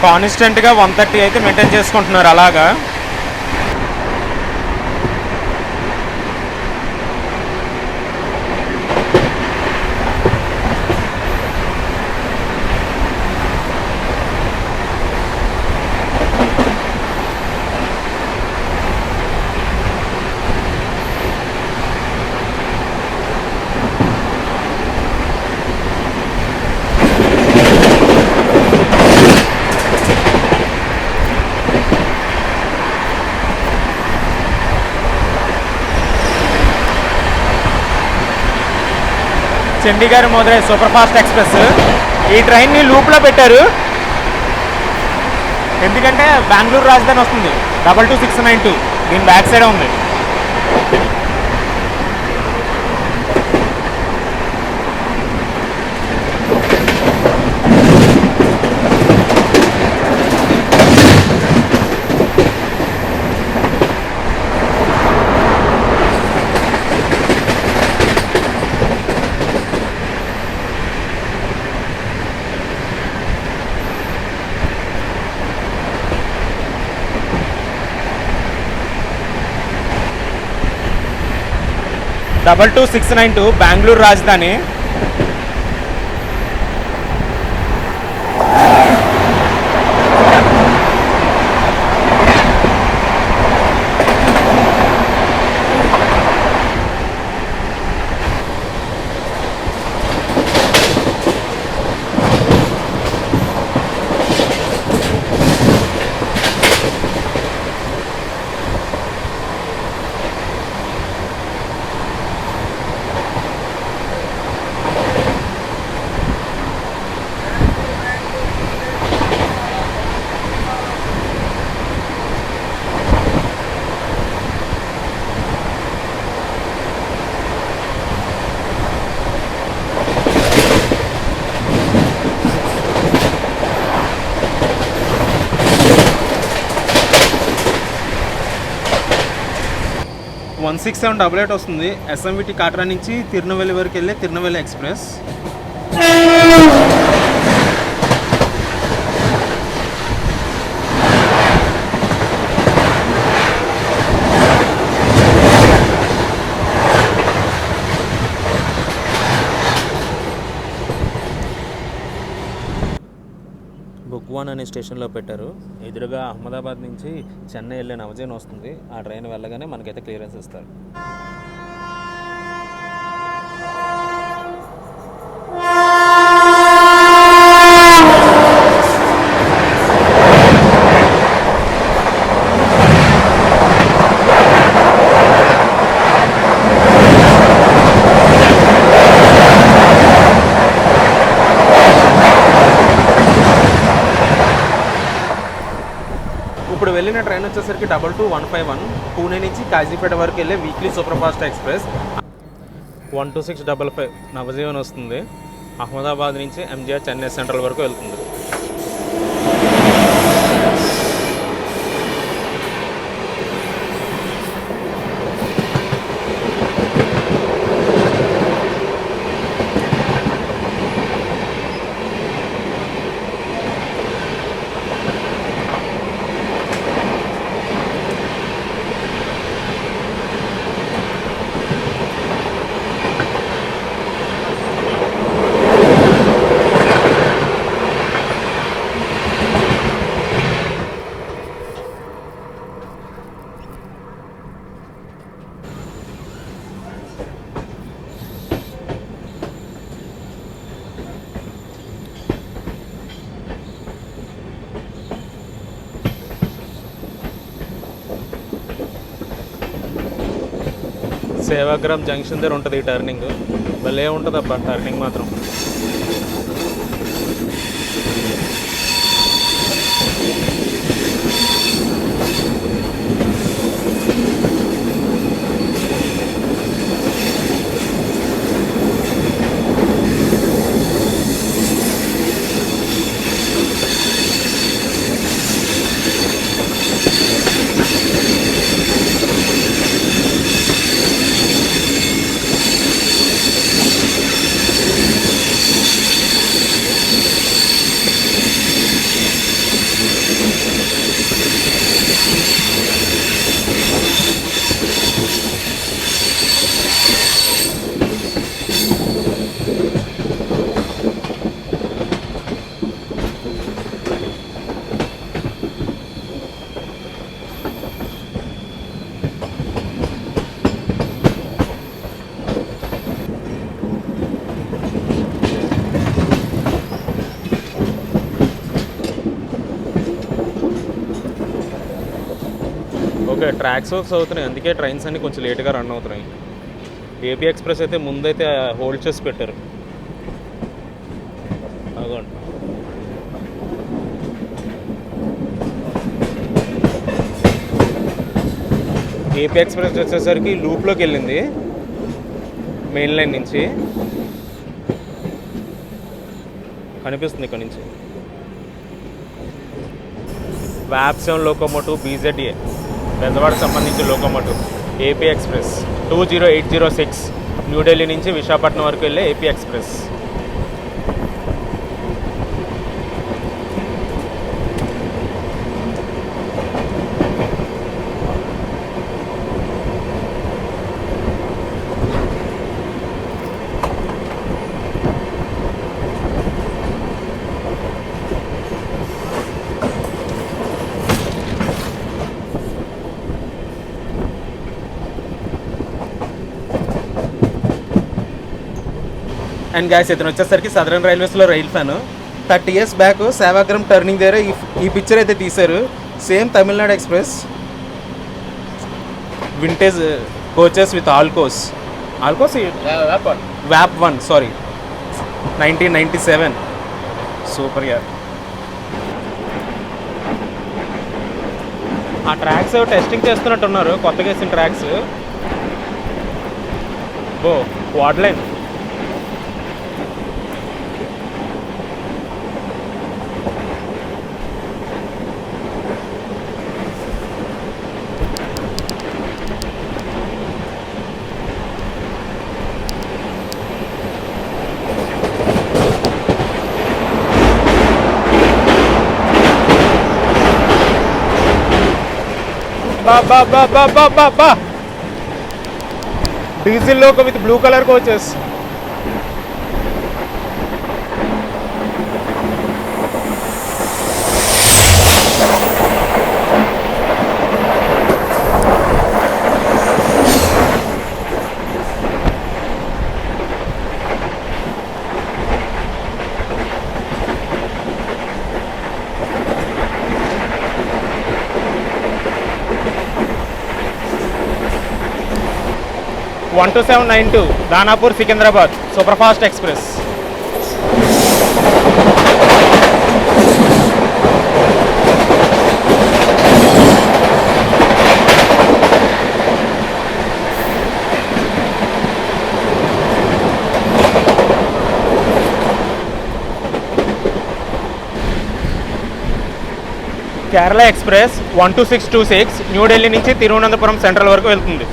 Speaker 1: కాన్స్టెంట్గా 130 అయితే మెయింటైన్ చేసుకుంటున్నారు అలాగా. Chandigarh Madurai super fast express. ఈ ట్రైన్ని లూప్లో పెట్టారు ఎందుకంటే బెంగళూరు రాజధాని వస్తుంది 22692 దీని బ్యాక్ సైడ్ ఉంది. డబల్ 2692 బెంగళూరు రాజధాని. వన్ 6788 వస్తుంది. ఎస్ఎంవిటి కాట్రా నుంచి తిరునెల్వేలి వరకు వెళ్ళే తిరునెల్వేలి ఎక్స్ప్రెస్. బుగ్వాన్ అనే స్టేషన్లో పెట్టారు. ఎదురుగా అహ్మదాబాద్ నుంచి చెన్నై వెళ్ళే నవజీవన్ వస్తుంది. ఆ ట్రైన్ వెళ్ళగానే మనకైతే క్లియరెన్స్ ఇస్తారు. ఇప్పుడు వెళ్ళిన ట్రైన్ వచ్చేసరికి 22151 పూణే నుంచి కాజీపేట వరకు వెళ్ళే weekly super fast express. 12655 Navjivan వస్తుంది. అహ్మదాబాద్ నుంచి ఎంజీఆర్ చెన్నై సెంట్రల్ వరకు వెళ్తుంది. సేవాగ్రామ్ జంక్షన్ దగ్గర ఉంటుంది ఈ టర్నింగ్. భలే ఉంటుంది అబ్బా టర్నింగ్ మాత్రం. ఇక్కడ ట్రాక్స్ వర్క్స్ అవుతున్నాయి, అందుకే ట్రైన్స్ అన్ని కొంచెం లేట్గా రన్ అవుతున్నాయి. ఏపీ ఎక్స్ప్రెస్ అయితే ముందైతే హోల్డ్ చేసి పెట్టారు. అగోండి, ఏపీ ఎక్స్ప్రెస్ వచ్చేసరికి లూప్లోకి వెళ్ళింది మెయిన్ లైన్ నుంచి. కనిపిస్తుంది ఇక్కడ నుంచి. వ్యాప్సమ్ లోకోమోటివ్ బీజెడ్ఏ బెజవాడకు సంబంధించిన లోకోమోటివ్ ఏపీ ఎక్స్ప్రెస్ 20806 న్యూఢిల్లీ నుంచి విశాఖపట్నం వరకు వెళ్ళే ఏపీ ఎక్స్ప్రెస్. అండ్ గాయస్, ఇతను వచ్చేసరికి సదరన్ రైల్వేస్లో rail fan. 30 years back Sevagram turning దగ్గర ఈ పిక్చర్ అయితే తీశారు. Same Tamil Nadu express vintage coaches with Alco's వ్యాప్ 1 సారీ 1997. సూపర్ యార్. ఆ ట్రాక్స్ టెస్టింగ్ చేస్తున్నట్టున్నారు, కొత్తగా వేసిన ట్రాక్స్. ఓ క్వాడ్ లైన్. బా diesel loco with blue colour coaches. One 2792 Danapur Secunderabad super fast express. Kerala express 12626 New Delhi నుంచి తిరువనంతపురం సెంట్రల్ వరకు వెళ్తుంది.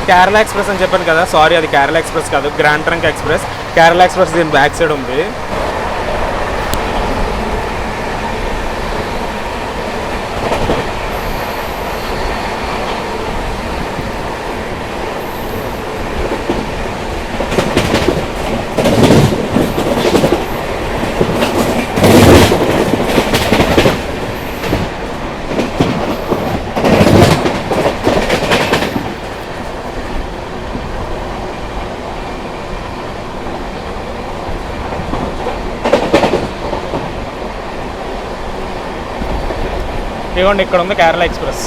Speaker 1: కేరళ ఎక్స్ప్రెస్ అని చెప్పాను కదా, సారీ అది కేరళ ఎక్స్ప్రెస్ కాదు, grand trunk express. Kerala express దీని బ్యాక్ సైడ్ ఉంది. ఇదిగోండి, ఇక్కడ ఉంది కేరళ ఎక్స్ప్రెస్.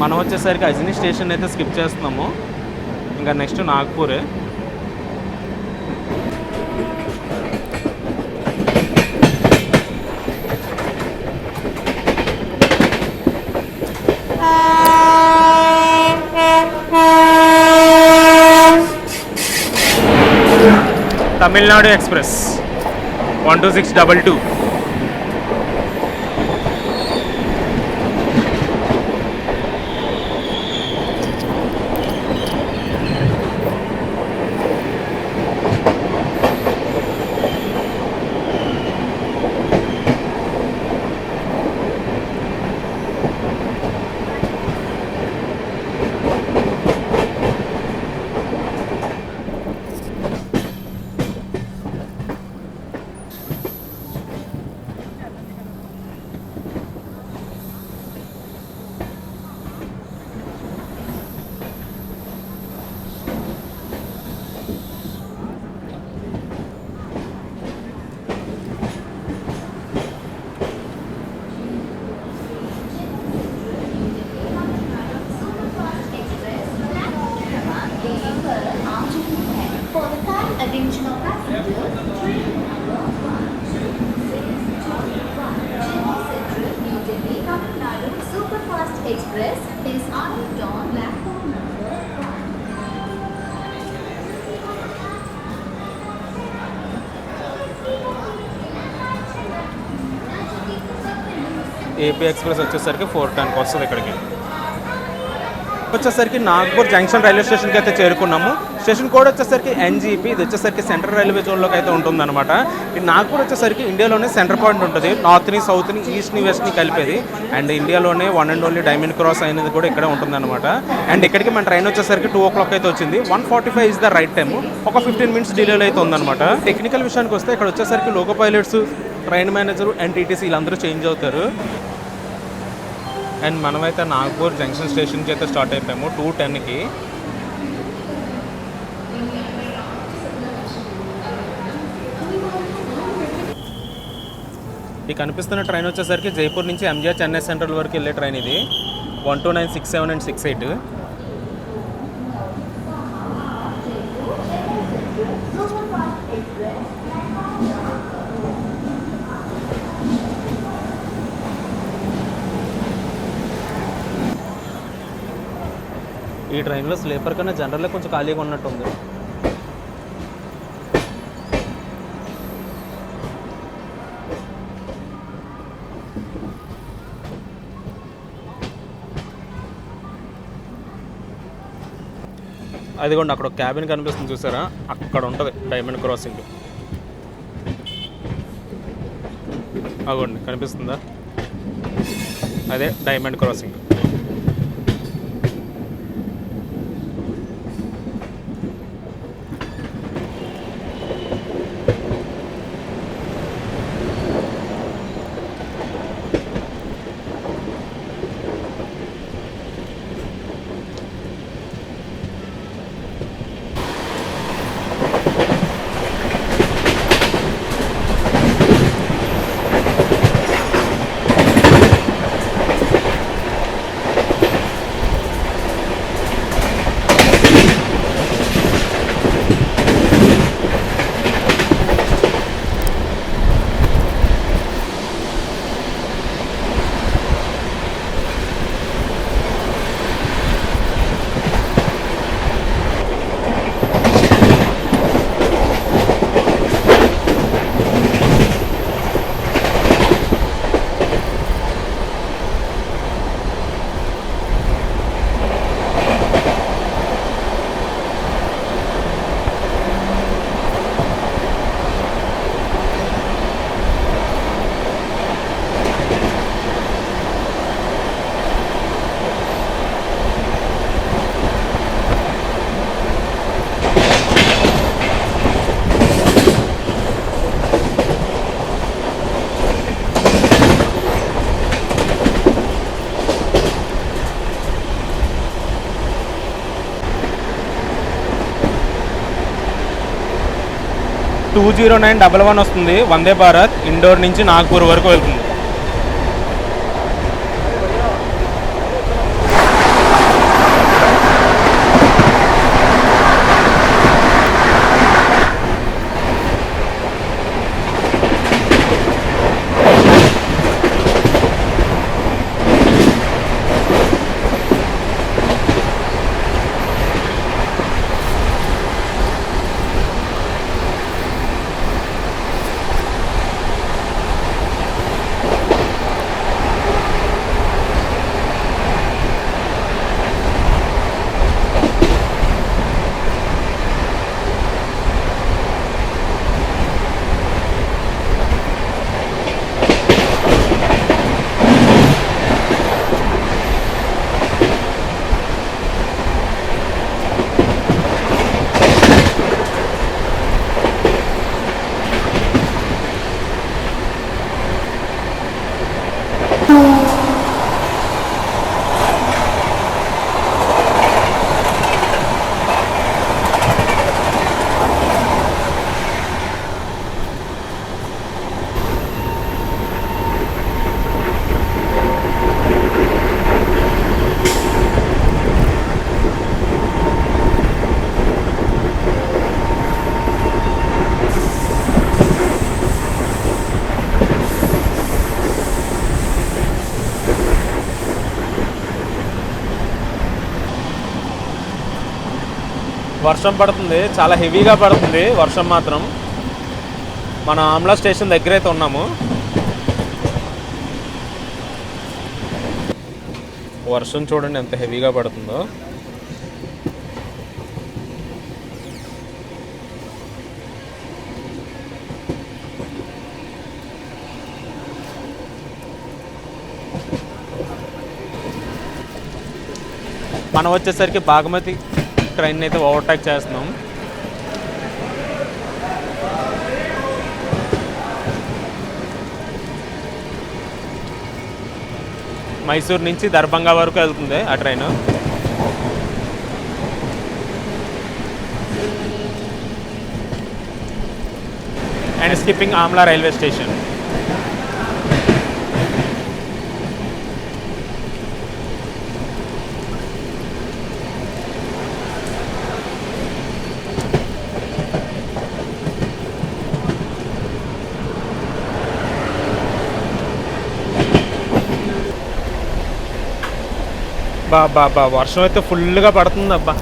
Speaker 1: మనం వచ్చేసరికి అజ్ని స్టేషన్ అయితే స్కిప్ చేస్తున్నాము. ఇంకా నెక్స్ట్ నాగ్పూరే. Tamil Nadu express 12622.
Speaker 3: Additional passengers, train number 1621 New Delhi, Tamil Nadu Superfast Express is arrived on platform number 1.
Speaker 1: AP express వచ్చేసరికి 4:10కి వస్తుంది. ఇక్కడికి వచ్చేసరికి నాగ్పూర్ జంక్షన్ రైల్వే స్టేషన్కి అయితే చేరుకున్నాము. స్టేషన్ కోడ్ వచ్చేసరికి ఎన్జీపీ. ఇది వచ్చేసరికి సెంట్రల్ రైల్వే జోన్లోకి అయితే ఉంటుందన్నమాట. ఈ నాగ్పూర్ వచ్చేసరికి ఇండియాలోనే సెంటర్ పాయింట్ ఉంటుంది. నార్త్ని, సౌత్ని, ఈస్ట్ని, వెస్ట్ని కలిపేది. అండ్ ఇండియాలోనే one and only diamond cross అనేది కూడా ఇక్కడే ఉంటుందన్నమాట. అండ్ ఇక్కడికి మన ట్రైన్ వచ్చేసరికి 2 o'clock అయితే వచ్చింది. 1:45 ఇస్ ద రైట్ టైము. ఒక 15 minutes డిలేలో అయితే ఉందన్నమాట. టెక్నికల్ విషయానికి వస్తే ఇక్కడ వచ్చేసరికి loco pilots, train manager and TTC వీళ్ళందరూ చేంజ్ అవుతారు. అండ్ మనమైతే నాగ్పూర్ జంక్షన్ స్టేషన్కి అయితే స్టార్ట్ అయిపోయాము 2:10కి. ఈ కనిపిస్తున్న ట్రైన్ వచ్చేసరికి జైపూర్ నుంచి ఎంజిఆర్ చెన్నై సెంట్రల్ వరకు వెళ్ళే ట్రైన్ ఇది. 129, 67 and 68. ఈ ట్రైన్లో స్లీపర్ కన్నా జనరల్లో కొంచెం ఖాళీగా ఉన్నట్టుంది. అదిగోండి అక్కడ ఒక క్యాబిన్ కనిపిస్తుంది చూసారా, అక్కడ ఉంటుంది డైమండ్ క్రాసింగ్. అదిగోండి కనిపిస్తుందా, అదే డైమండ్ క్రాసింగ్. టూ 0911 వస్తుంది. వందే భారత్ ఇండోర్ నుంచి నాగ్పూర్ వరకు వెళ్తుంది. వర్షం పడుతుంది, చాలా హెవీగా పడుతుంది వర్షం మాత్రం. మన ఆమ్లా స్టేషన్ దగ్గర అయితే ఉన్నాము. వర్షం చూడండి ఎంత హెవీగా పడుతుందో. మనం వచ్చేసరికి బాగమతి ట్రైన్ అయితే ఓవర్టేక్ చేస్తున్నాం. మైసూర్ నుంచి దర్భంగా వరకు వెళ్తుంది ఆ train. And skipping Amla railway station. బా వర్షం అయితే ఫుల్గా పడుతుంది అబ్బా.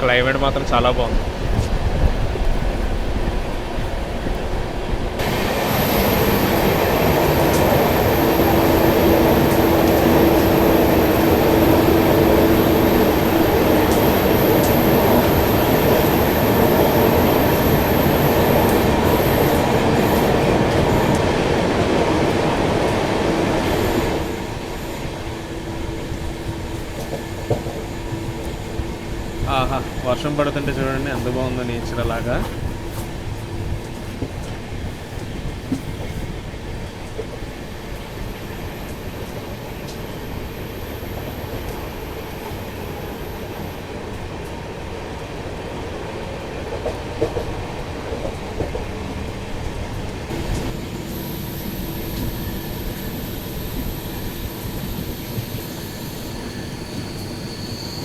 Speaker 1: క్లైమేట్ మాత్రం చాలా బాగుంది. ఆహా, వర్షం పడుతుంటే చూడండి ఎంత బాగుందో నేచర్ అలాగా.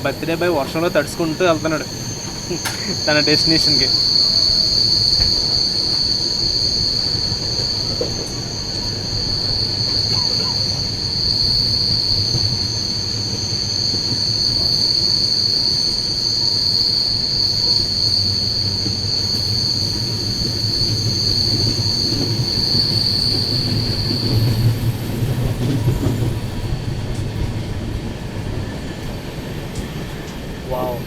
Speaker 1: బర్త్డే బాయ్ వర్షంలో తడుచుకుంటూ వెళ్తున్నాడు తన డెస్టినేషన్కి. వావ్.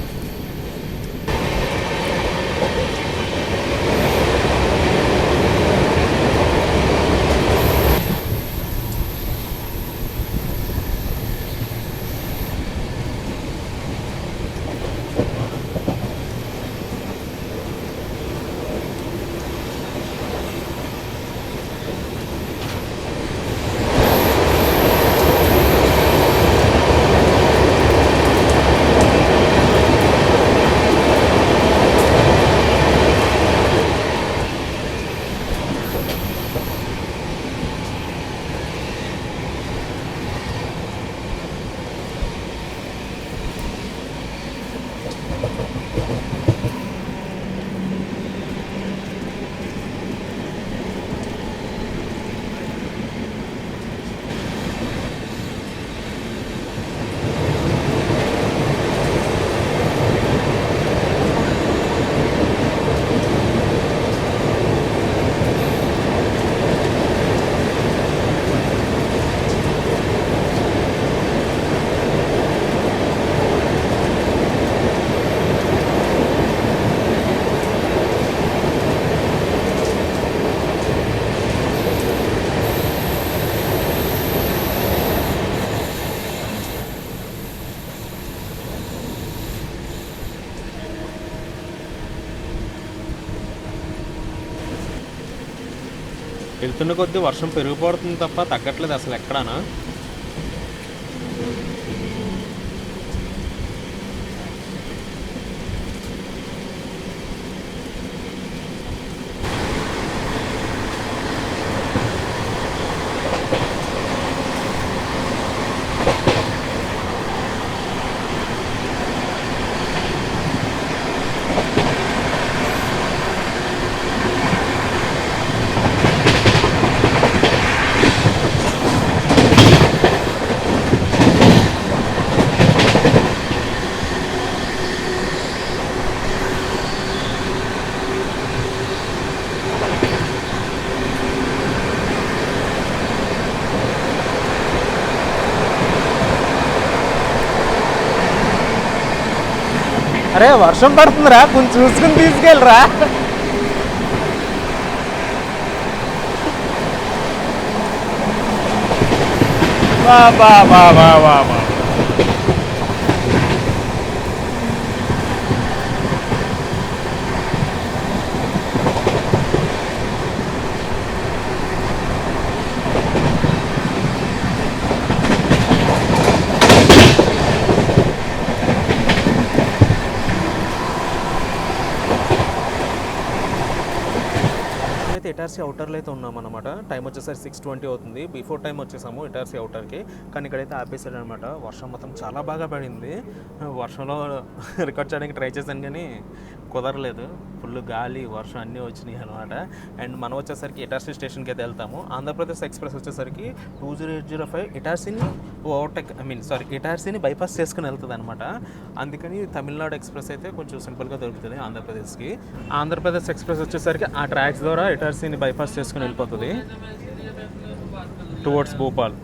Speaker 1: వెళ్తున్న కొద్దీ వర్షం పెరిగిపోతుంది తప్ప తగ్గట్లేదు అసలు ఎక్కడానా. అరే వర్షం పడుతుందిరా, కొంచెం చూసుకుని తీసుకెళ్ళరా. వా వా వా వా వా వా. అయితే ఇటార్సీ అవుటర్లో అయితే ఉన్నామన్నమాట. టైం వచ్చేసరికి 6:20 అవుతుంది. బిఫోర్ టైం వచ్చేసాము ఇటార్సీ అవుటర్కి, కానీ ఇక్కడైతే ఆపేసాడు అనమాట. వర్షం మొత్తం చాలా బాగా పడింది. వర్షంలో రికార్డ్ చేయడానికి ట్రై చేశాను కానీ కుదరలేదు. ఫుల్ గాలి వర్షం అన్నీ వచ్చినాయి అనమాట. అండ్ మనం వచ్చేసరికి ఇటార్సీ స్టేషన్కి అయితే వెళ్తాము. ఆంధ్రప్రదేశ్ ఎక్స్ప్రెస్ వచ్చేసరికి 20805 ఇటార్సీని ఇటార్సీని బైపాస్ చేసుకుని వెళ్తుంది అనమాట. అందుకని తమిళనాడు ఎక్స్ప్రెస్ అయితే కొంచెం సింపుల్గా దొరుకుతుంది ఆంధ్రప్రదేశ్కి. ఆంధ్రప్రదేశ్ ఎక్స్ప్రెస్ వచ్చేసరికి ఆ ట్రాక్స్ ద్వారా ఇటార్సీని బైపాస్ చేసుకుని వెళ్ళిపోతుంది టువర్డ్స్ భోపాల్.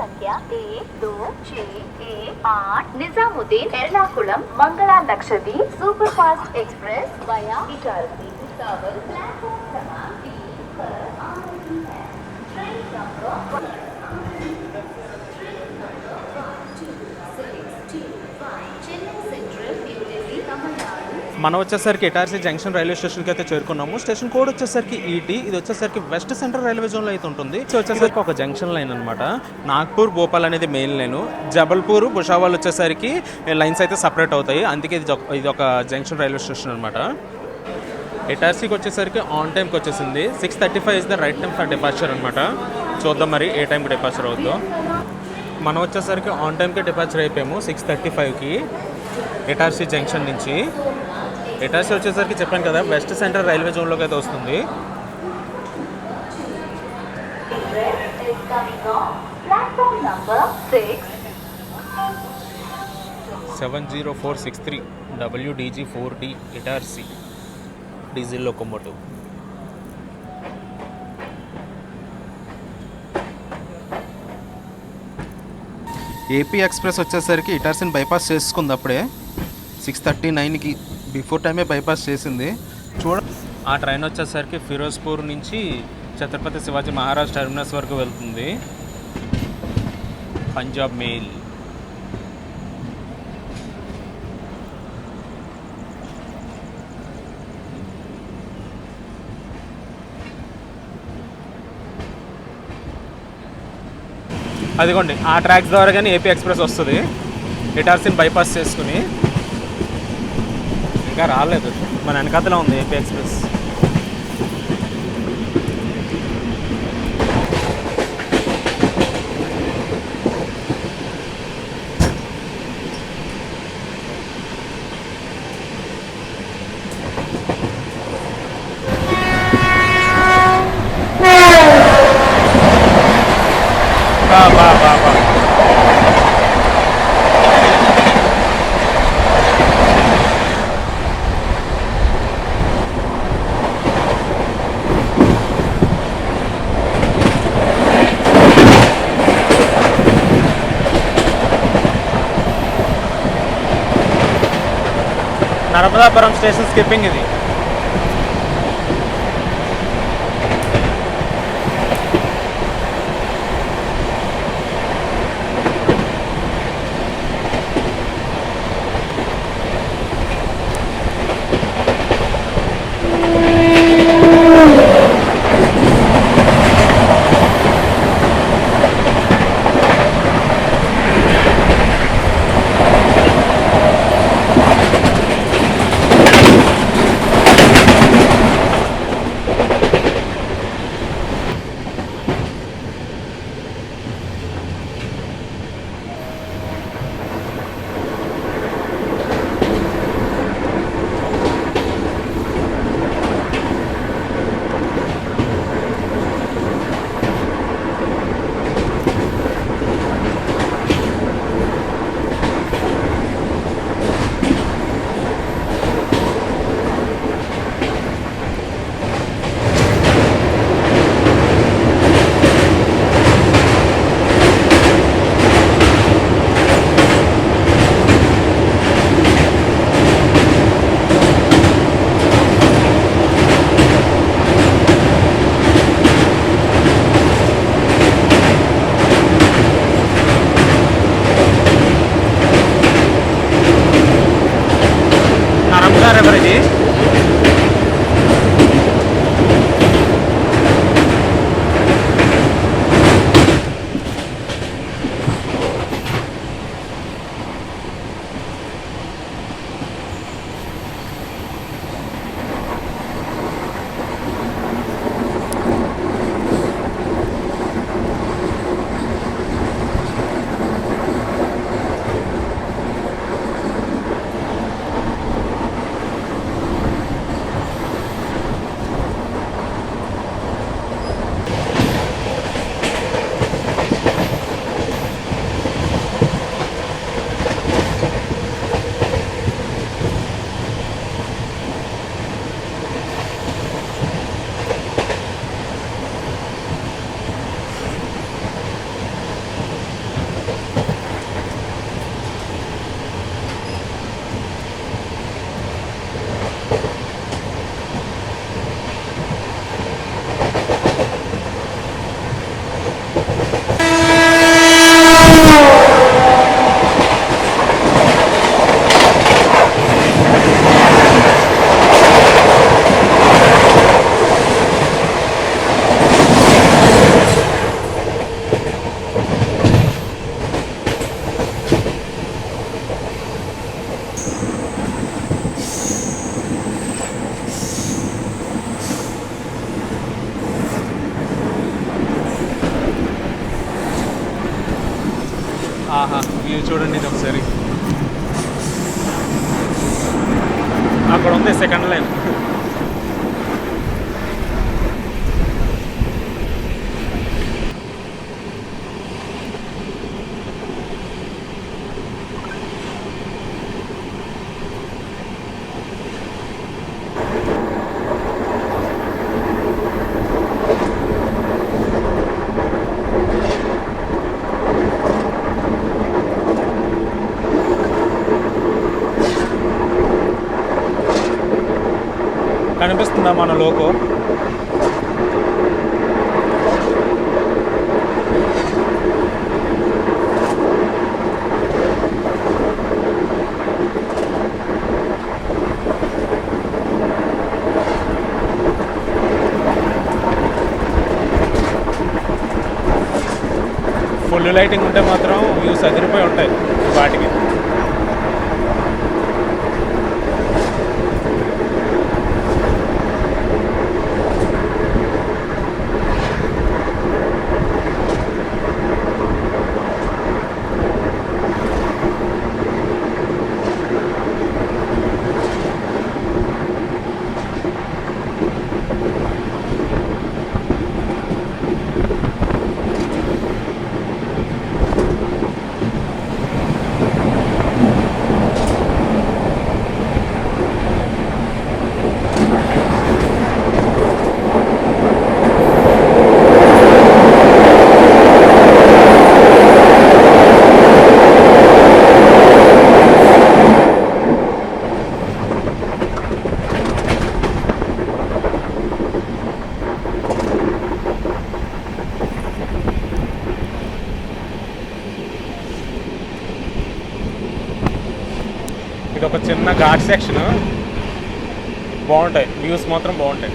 Speaker 3: संख्या 12618 Nizamuddin Ernakulam Mangala Lakshadweep superfast express via Itarsi Bhusawal platform क्रमांक 3 पर आ रही है। Train number 1265 Chennai central new Delhi Tamil Nadu.
Speaker 1: మనం వచ్చేసరికి ఇటార్సీ జంక్షన్ రైల్వే స్టేషన్కి అయితే చేరుకున్నాము. స్టేషన్ కోడ్ వచ్చేసరికి ఈటీ. ఇది వచ్చేసరికి వెస్ట్ సెంట్రల్ రైల్వే జోన్లో అయితే ఉంటుంది. సో వచ్చేసరికి ఒక జంక్షన్ లైన్ అనమాట. నాగ్పూర్ భోపాల్ అనేది మెయిన్ లైన్, జబల్పూర్ భుసావల్ వచ్చేసరికి లైన్స్ అయితే సపరేట్ అవుతాయి. అందుకే ఇది ఒక జంక్షన్ రైల్వే స్టేషన్ అనమాట. ఇటార్సీకి వచ్చేసరికి ఆన్ టైంకి వచ్చేసింది. 6:35 is the right time for departure అనమాట. చూద్దాం మరి ఏ టైంకి డిపార్చర్ అవుతుందో. మనం వచ్చేసరికి ఆన్ టైంకి డిపార్చర్ అయిపోయాము 6:35కి ఇటార్సీ జంక్షన్ నుంచి. ఇటార్సీ వచ్చేసరికి చెప్పాను కదా వెస్ట్ సెంట్రల్ రైల్వే జోన్లోకి అయితే వస్తుంది.
Speaker 3: Platform number 6
Speaker 1: 70463 WDG4D Itarsi diesel locomotive. AP express వచ్చేసరికి ఇటార్సీని బైపాస్ చేసుకుంది అప్పుడే 6:39కి. బిఫోర్ టైమే బైపాస్ చేసింది. ఆ ట్రైన్ వచ్చేసరికి ఫిరోజ్పూర్ నుంచి ఛత్రపతి శివాజీ మహారాజ్ టెర్మినస్ వరకు వెళ్తుంది. పంజాబ్ మెయిల్. అదిగోండి ఆ ట్రాక్స్ ద్వారా కానీ ఏపీ ఎక్స్ప్రెస్ వస్తుంది ఇటార్సీని బైపాస్ చేసుకుని. ఇంకా రాలేదు, మన వెనకాతలో ఉంది AP express. Narmadapuram station skipping ఇది. ఆహా వ్యూ చూడండి ఇది ఒకసారి. అక్కడ ఉంది సెకండ్ లైన్. కనిపిస్తుందా మన లోగో? ఫుల్ లైటింగ్ ఉంటే మాత్రం వ్యూస్ అదిరిపోయి ఉంటాయి వాటికి. ఇది ఒక చిన్న ఘాట్ సెక్షన్, బాగుంటాయి వ్యూస్ మాత్రం బాగుంటాయి.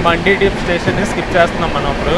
Speaker 1: మండీ డిప్ స్టేషన్ని స్కిప్ చేస్తున్నాం మనం ఇప్పుడు.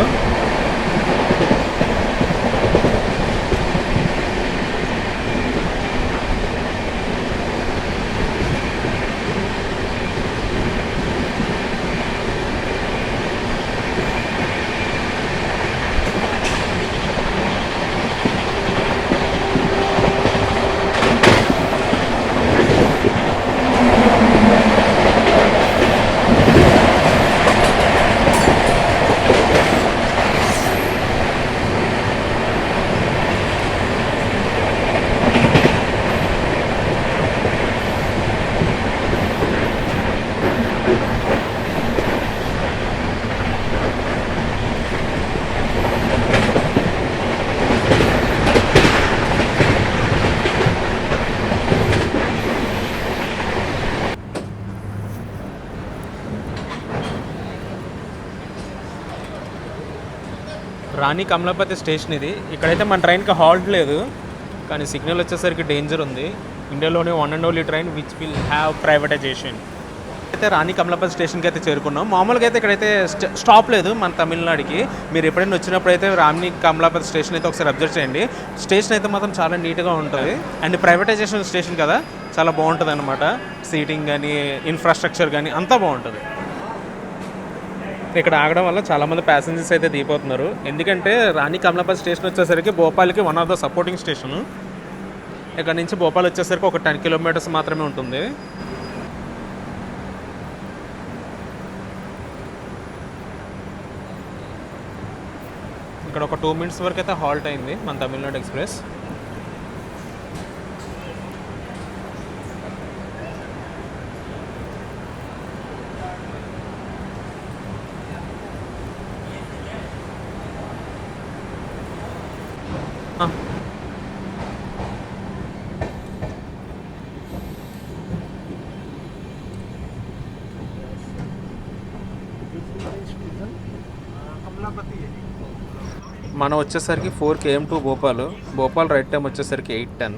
Speaker 1: రాణి కమలాపతి స్టేషన్ ఇది. ఇక్కడైతే మన ట్రైన్కి హాల్ట్ లేదు, కానీ సిగ్నల్ వచ్చేసరికి డేంజర్ ఉంది. ఇండియాలోనే one and only train which will have privatization. అయితే రాణి కమలాపతి స్టేషన్కి అయితే చేరుకున్నాం. మామూలుగా అయితే ఇక్కడైతే స్టాప్ లేదు మన తమిళనాడుకి. మీరు ఎప్పుడైనా వచ్చినప్పుడు అయితే రాణి కమలాపతి స్టేషన్ అయితే ఒకసారి అబ్జర్వ్ చేయండి. స్టేషన్ అయితే మాత్రం చాలా నీట్గా ఉంటుంది. అండ్ ప్రైవేటైజేషన్ స్టేషన్ కదా, చాలా బాగుంటుంది అనమాట. సీటింగ్ కానీ ఇన్ఫ్రాస్ట్రక్చర్ కానీ అంతా బాగుంటుంది. ఇక్కడ ఆగడం వల్ల చాలామంది ప్యాసింజర్స్ అయితే దిగిపోతున్నారు. ఎందుకంటే రాణి కమలాపతి స్టేషన్ వచ్చేసరికి భోపాల్కి one of the supporting station. ఇక్కడ నుంచి భోపాల్ వచ్చేసరికి ఒక 10 కిలోమీటర్స్ మాత్రమే ఉంటుంది. ఇక్కడ ఒక 2 మినిట్స్ వరకు అయితే హాల్ట్ అయింది మన తమిళనాడు ఎక్స్ప్రెస్. మనం వచ్చేసరికి 4 km to Bhopal right time వచ్చేసరికి 8:10.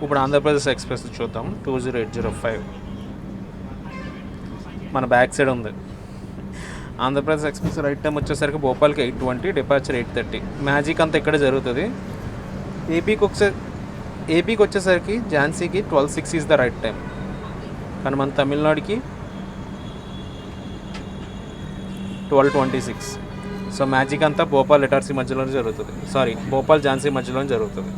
Speaker 1: ఇప్పుడు ఆంధ్రప్రదేశ్ ఎక్స్ప్రెస్ చూద్దాం. 20805 మన బ్యాక్ సైడ్ ఉంది. ఆంధ్రప్రదేశ్ ఎక్స్ప్రెస్ రైట్ టైం వచ్చేసరికి భోపాల్కి 8:20, డిపార్చర్ 8:30. మ్యాజిక్ అంతా ఇక్కడే జరుగుతుంది. ఏపీకి వచ్చేసరికి ఝాన్సీకి 12:06 ఈజ్ ద రైట్ టైం, కానీ మన తమిళనాడుకి 12:26. సో మ్యాజిక్ అంతా భోపాల్ ఇటార్సీ మధ్యలోనే జరుగుతుంది. భోపాల్ ఝాన్సీ మధ్యలోనే జరుగుతుంది.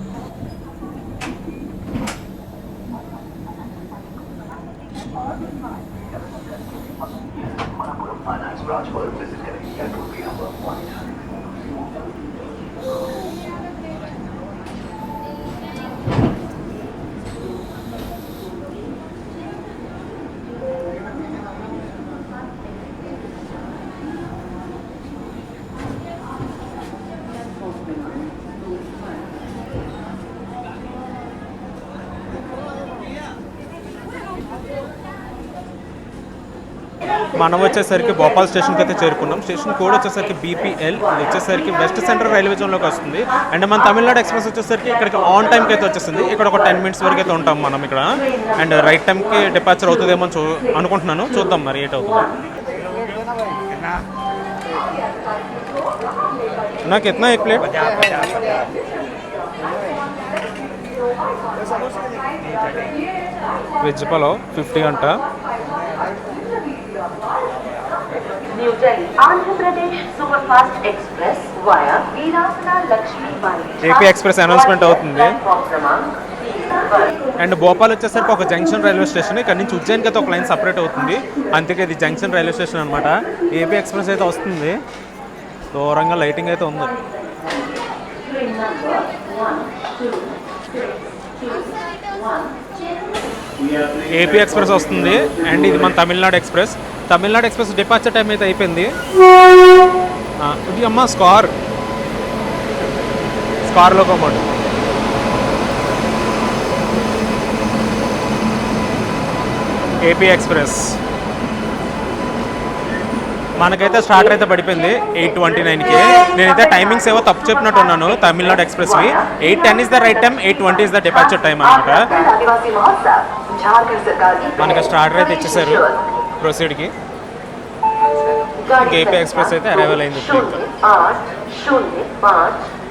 Speaker 1: మనం వచ్చేసరికి భోపాల్ స్టేషన్కి అయితే చేరుకున్నాం. స్టేషన్ కోడ్ వచ్చేసరికి BPL. ఇది వచ్చేసరికి వెస్ట్ సెంట్రల్ రైల్వే జోన్లోకి వస్తుంది. అండ్ మన తమిళనాడు ఎక్స్ప్రెస్ వచ్చేసరికి ఇక్కడికి ఆన్ టైంకి అయితే వచ్చేసింది. ఇక్కడ ఒక 10 మినిట్స్ వరకు అయితే ఉంటాం మనం ఇక్కడ. అండ్ రైట్ టైంకి డిపార్చర్ అవుతుందేమో అనుకుంటున్నాను. చూద్దాం మరి ఏట్ అవుతుంది. నాకు ఎత్నా एक प्लेट వెజ్ పలావ్ 50 అంట.
Speaker 3: New Delhi, Andhra Pradesh Superfast Express via Veerasana Lakshmi Bai.
Speaker 1: AP Express announcement అవుతుంది. అండ్ భోపాల్ వచ్చేసరికి ఒక జంక్షన్ రైల్వే స్టేషన్. ఇక్కడ నుంచి ఉజ్జయిన్కి అయితే ఒక లైన్ సపరేట్ అవుతుంది. అందుకే ఇది జంక్షన్ రైల్వే స్టేషన్ అనమాట. AP ఎక్స్ప్రెస్ అయితే వస్తుంది. దూరంగా లైటింగ్ అయితే ఉంది. AP ఎక్స్ప్రెస్ వస్తుంది. అండ్ ఇది మన Tamil Nadu express. Tamil Nadu express departure time అయితే అయిపోయింది. ఇది అమ్మ స్కార్ లోకోమోటివ్. AP ఎక్స్ప్రెస్ మనకైతే స్టార్టర్ అయితే పడిపోయింది 8:29కి. నేనైతే టైమింగ్స్ ఏవో తప్పు చెప్పినట్టు ఉన్నాను. తమిళనాడు ఎక్స్ప్రెస్వి 8:10 is the right time, 8:20 is the departure time అనమాట. మనకి స్టార్టర్ అయితే ఇచ్చేసారు ప్రొసీడ్కి. AP ఎక్స్ప్రెస్ అయితే అరైవల్ అయింది.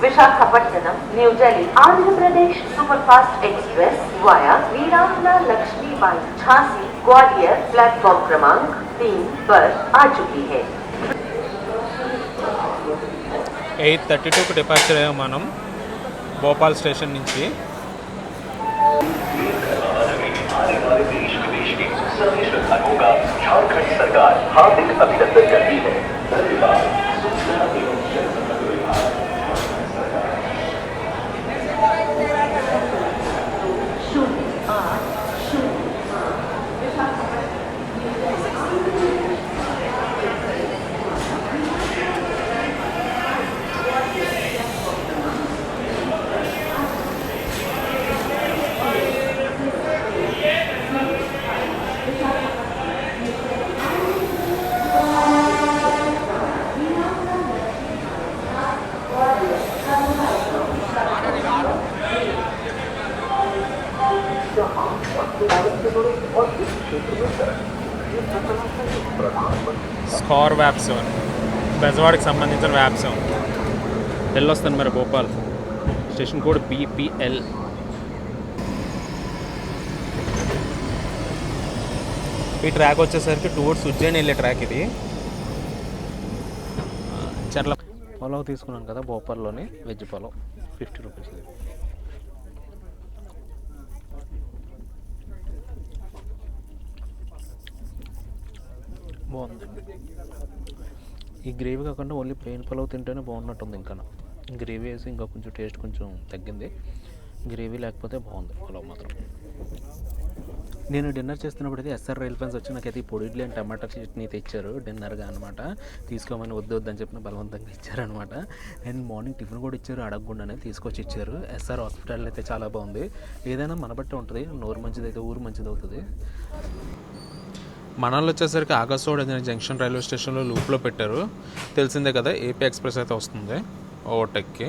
Speaker 3: Visakhapatnam New Delhi Andhra Pradesh super fast express via Veerangana Lakshmi Bai Jhansi Gwalior platform क्रमांक 3 पर आ चुकी है.
Speaker 1: 8:32కి డిపార్చర్ అయ్యాం మనం భోపాల్ స్టేషన్ నుంచి. झारखंड सरकार हार्दिक अभिनंदन करती है. धन्यवाद. స్కార్ వ్యాప్సోన్, బెజవాడకి సంబంధించిన వ్యాప్సోన్. వెళ్ళొస్తాను మరి భోపాల్. Station code BPL. ఈ ట్రాక్ వచ్చేసరికి టువర్డ్స్ ఉజ్జయిని వెళ్ళే ట్రాక్ ఇది. చర్ల పలావ్ తీసుకున్నాను కదా భోపాల్లోని, వెజ్ పలావ్ 50 రూపీస్. బాగుంది. ఈ గ్రేవీ కాకుండా ఓన్లీ ప్లెయిన్ పలావ్ తింటేనే బాగున్నట్టుంది. ఇంకా గ్రేవీ వేసి ఇంకా కొంచెం టేస్ట్ కొంచెం తగ్గింది. గ్రేవీ లేకపోతే బాగుంది పలావ్ మాత్రం. నేను డిన్నర్ చేస్తున్నప్పుడు అయితే SR రైల్ ఫ్యాన్స్ వచ్చి నాకైతే ఈ పొడి ఇడ్లీ అండ్ టమాటా చట్నీ తెచ్చారు డిన్నర్గా అనమాట. తీసుకోమని వద్దు అని చెప్పిన బలవంతంగా ఇచ్చారనమాట. అండ్ మార్నింగ్ టిఫిన్ కూడా ఇచ్చారు, అడగకుండానే తీసుకొచ్చి ఇచ్చారు. SR హాస్పిటల్ అయితే చాలా బాగుంది. ఏదైనా మన బట్టే ఉంటుంది, నోరు మంచిది అయితే ఊరు మంచిది అవుతుంది. మనల్ని వచ్చేసరికి ఆగస్టోడ్ అనే జంక్షన్ రైల్వే స్టేషన్లో లూప్లో పెట్టారు. తెలిసిందే కదా, AP ఎక్స్ప్రెస్ అయితే వస్తుంది ఓవర్టేక్కి.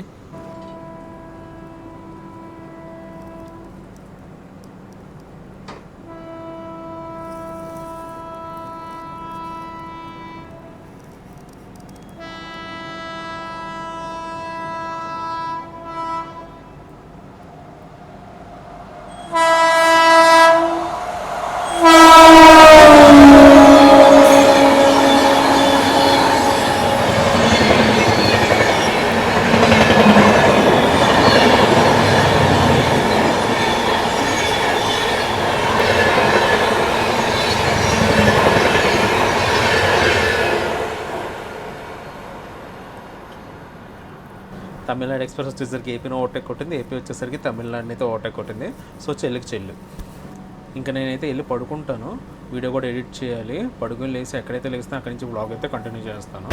Speaker 1: తమిళనాడు ఎక్స్ప్రెస్ వచ్చేసరికి ఏపీని ఓవర్టేక్ కొట్టింది, AP వచ్చేసరికి తమిళనాడుని అయితే ఓవర్టేక్ కొట్టింది. సో చెల్లికి చెల్లు. ఇంకా నేనైతే వెళ్ళి పడుకుంటాను, వీడియో కూడా ఎడిట్ చేయాలి. పడుకుని లేసి ఎక్కడైతే లేస్తే అక్కడి నుంచి బ్లాగ్ అయితే కంటిన్యూ చేస్తాను.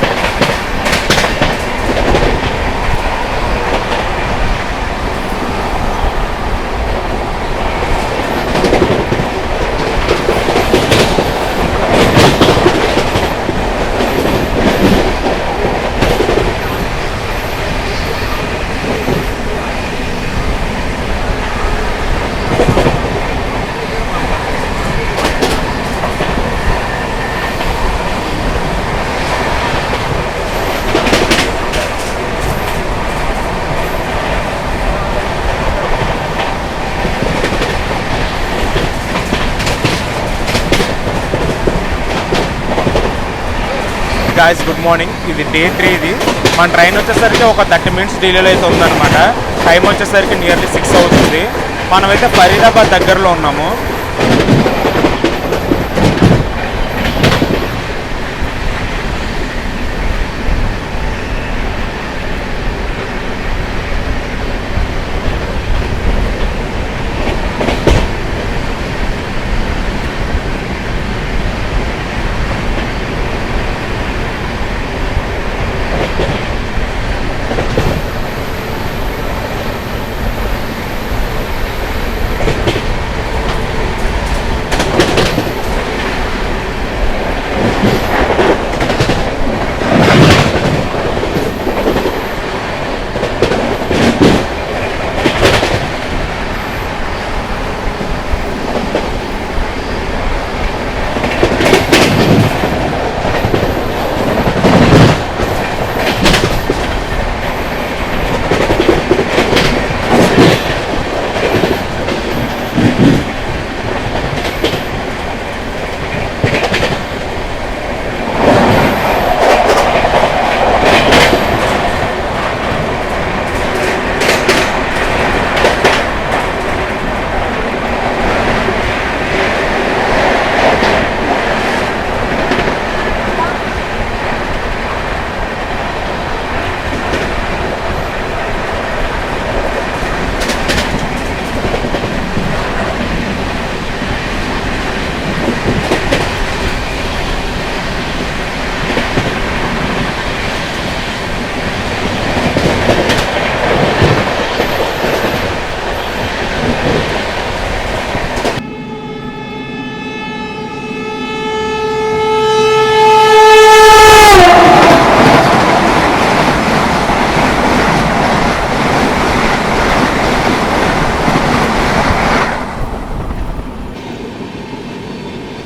Speaker 1: Guys good morning. ఇది డే 3. ఇది మన ట్రైన్ వచ్చేసరికి ఒక 30 minutes డిలేలో అయితే ఉందన్నమాట. టైం వచ్చేసరికి నియర్లీ 6 అవుతుంది. మనమైతే ఫరీదాబాద్ దగ్గరలో ఉన్నాము.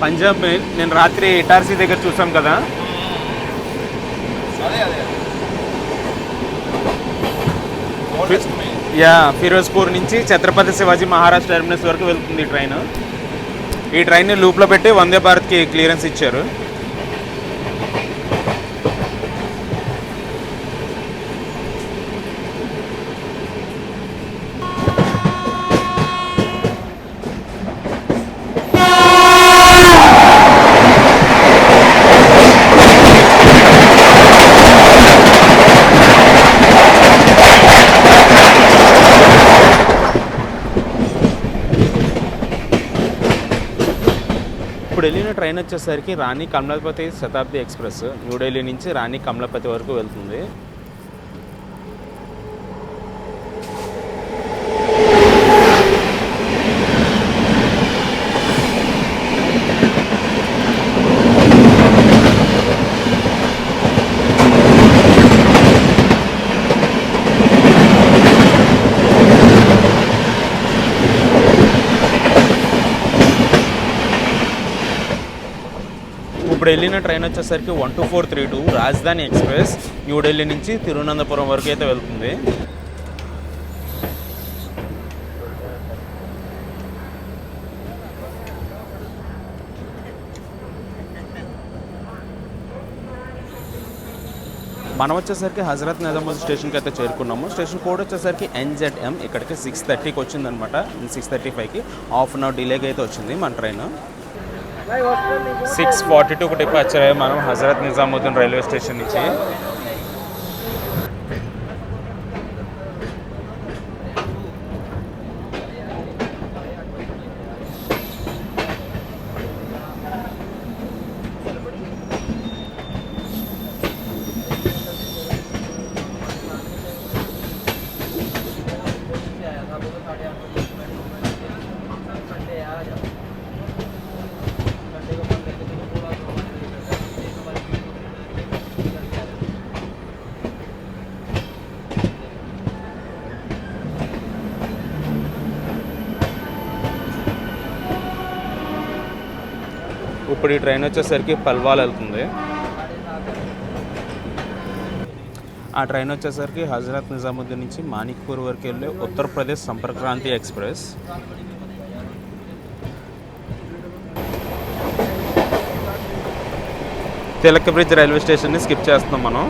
Speaker 1: పంజాబ్ నేను రాత్రి ఇటార్సీ దగ్గర చూసాం కదా,
Speaker 2: అదే
Speaker 1: యా ఫిరోజ్పూర్ నుంచి ఛత్రపతి శివాజీ మహారాజ్ టెర్మినస్ వరకు వెళ్తుంది ఈ ట్రైన్. ఈ ట్రైన్ని లూప్లో పెట్టి వందే భారత్కి క్లియరెన్స్ ఇచ్చారు. ఇప్పుడు వెళ్ళిన ట్రైన్ వచ్చేసరికి రాణి కమలాపతి శతాబ్ది ఎక్స్ప్రెస్ న్యూఢిల్లీ నుంచి రాణి కమలాపతి వరకు వెళ్తుంది. ఇప్పుడు వెళ్ళిన ట్రైన్ వచ్చేసరికి 12432 రాజధాని ఎక్స్ప్రెస్ న్యూఢిల్లీ నుంచి తిరువనంతపురం వరకు అయితే వెళ్తుంది. మనం వచ్చేసరికి హజరత్ నిజాముద్దీన్ స్టేషన్కి అయితే చేరుకున్నాము. స్టేషన్ కోడ్ వచ్చేసరికి NZM. ఇక్కడికి 6:30కి వచ్చిందనమాట. 6:35కి హాఫ్ అన్ అవర్ డిలేగా అయితే వచ్చింది మన ట్రైన్. 6:42కి డిపార్చర్ అయ్యాయి మనం హజరత్ నిజాముద్దీన్ రైల్వే స్టేషన్ నుంచి. ఇప్పుడు ఈ ట్రైన్ వచ్చేసరికి పల్వాల్ వెళ్తుంది. ఆ ట్రైన్ వచ్చేసరికి హజరత్ నిజాముద్దీన్ నుంచి మాణిక్పూర్ వరకు వెళ్ళే Uttar Pradesh Sampark Kranti express. Tilak bridge railway స్టేషన్ని స్కిప్ చేస్తున్నాం మనం.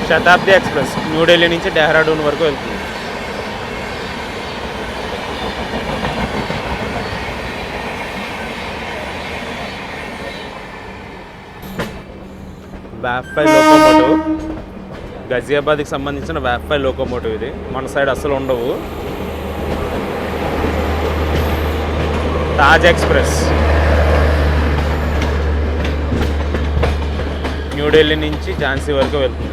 Speaker 1: శతాబ్ది ఎక్స్ప్రెస్ న్యూఢిల్లీ నుంచి డెహ్రాడూన్ వరకు వెళ్తుంది. వ్యాఫై లోకోమోటివ్, గజియాబాద్కి సంబంధించిన వ్యాఫై లోకోమోటివ్ ఇది. మన సైడ్ అసలు ఉండవు. తాజ్ ఎక్స్ప్రెస్ న్యూఢిల్లీ నుంచి ఝాన్సీ వరకు వెళ్తుంది.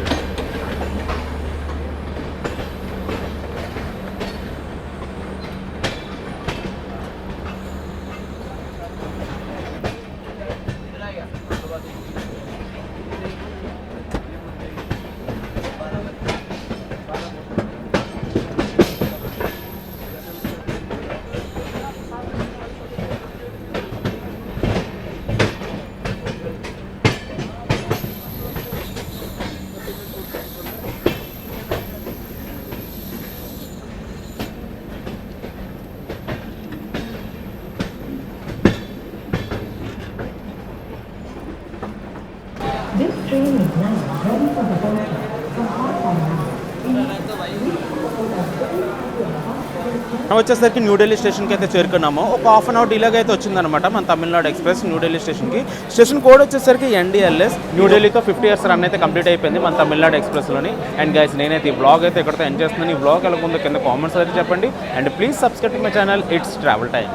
Speaker 1: వచ్చేసరికి న్యూఢిల్లీ స్టేషన్కి అయితే చేరుకున్నాము. ఒక హాఫ్ అన్ అవర్ డిలేగా అయితే వచ్చిందనమాట మన తమిళనాడు ఎక్స్ప్రెస్ న్యూఢిల్లీ స్టేషన్కి. స్టేషన్ కోడ్ వచ్చేసరికి NDLS. న్యూఢిల్లీతో 50 years రన్ అయితే కంప్లీట్ అయిపోయింది మన తమిళనాడు ఎక్స్ప్రెస్లోని. అండ్ గైస్ నేనైతే ఈ బ్లాగ్ అయితే ఎక్కడితో ఎండ్ చేస్తున్నాను. ఈ బ్లాగ్ ఎలా ఉందో కింద కామెంట్స్ అయితే చెప్పండి. And please subscribe to my channel. It's travel time.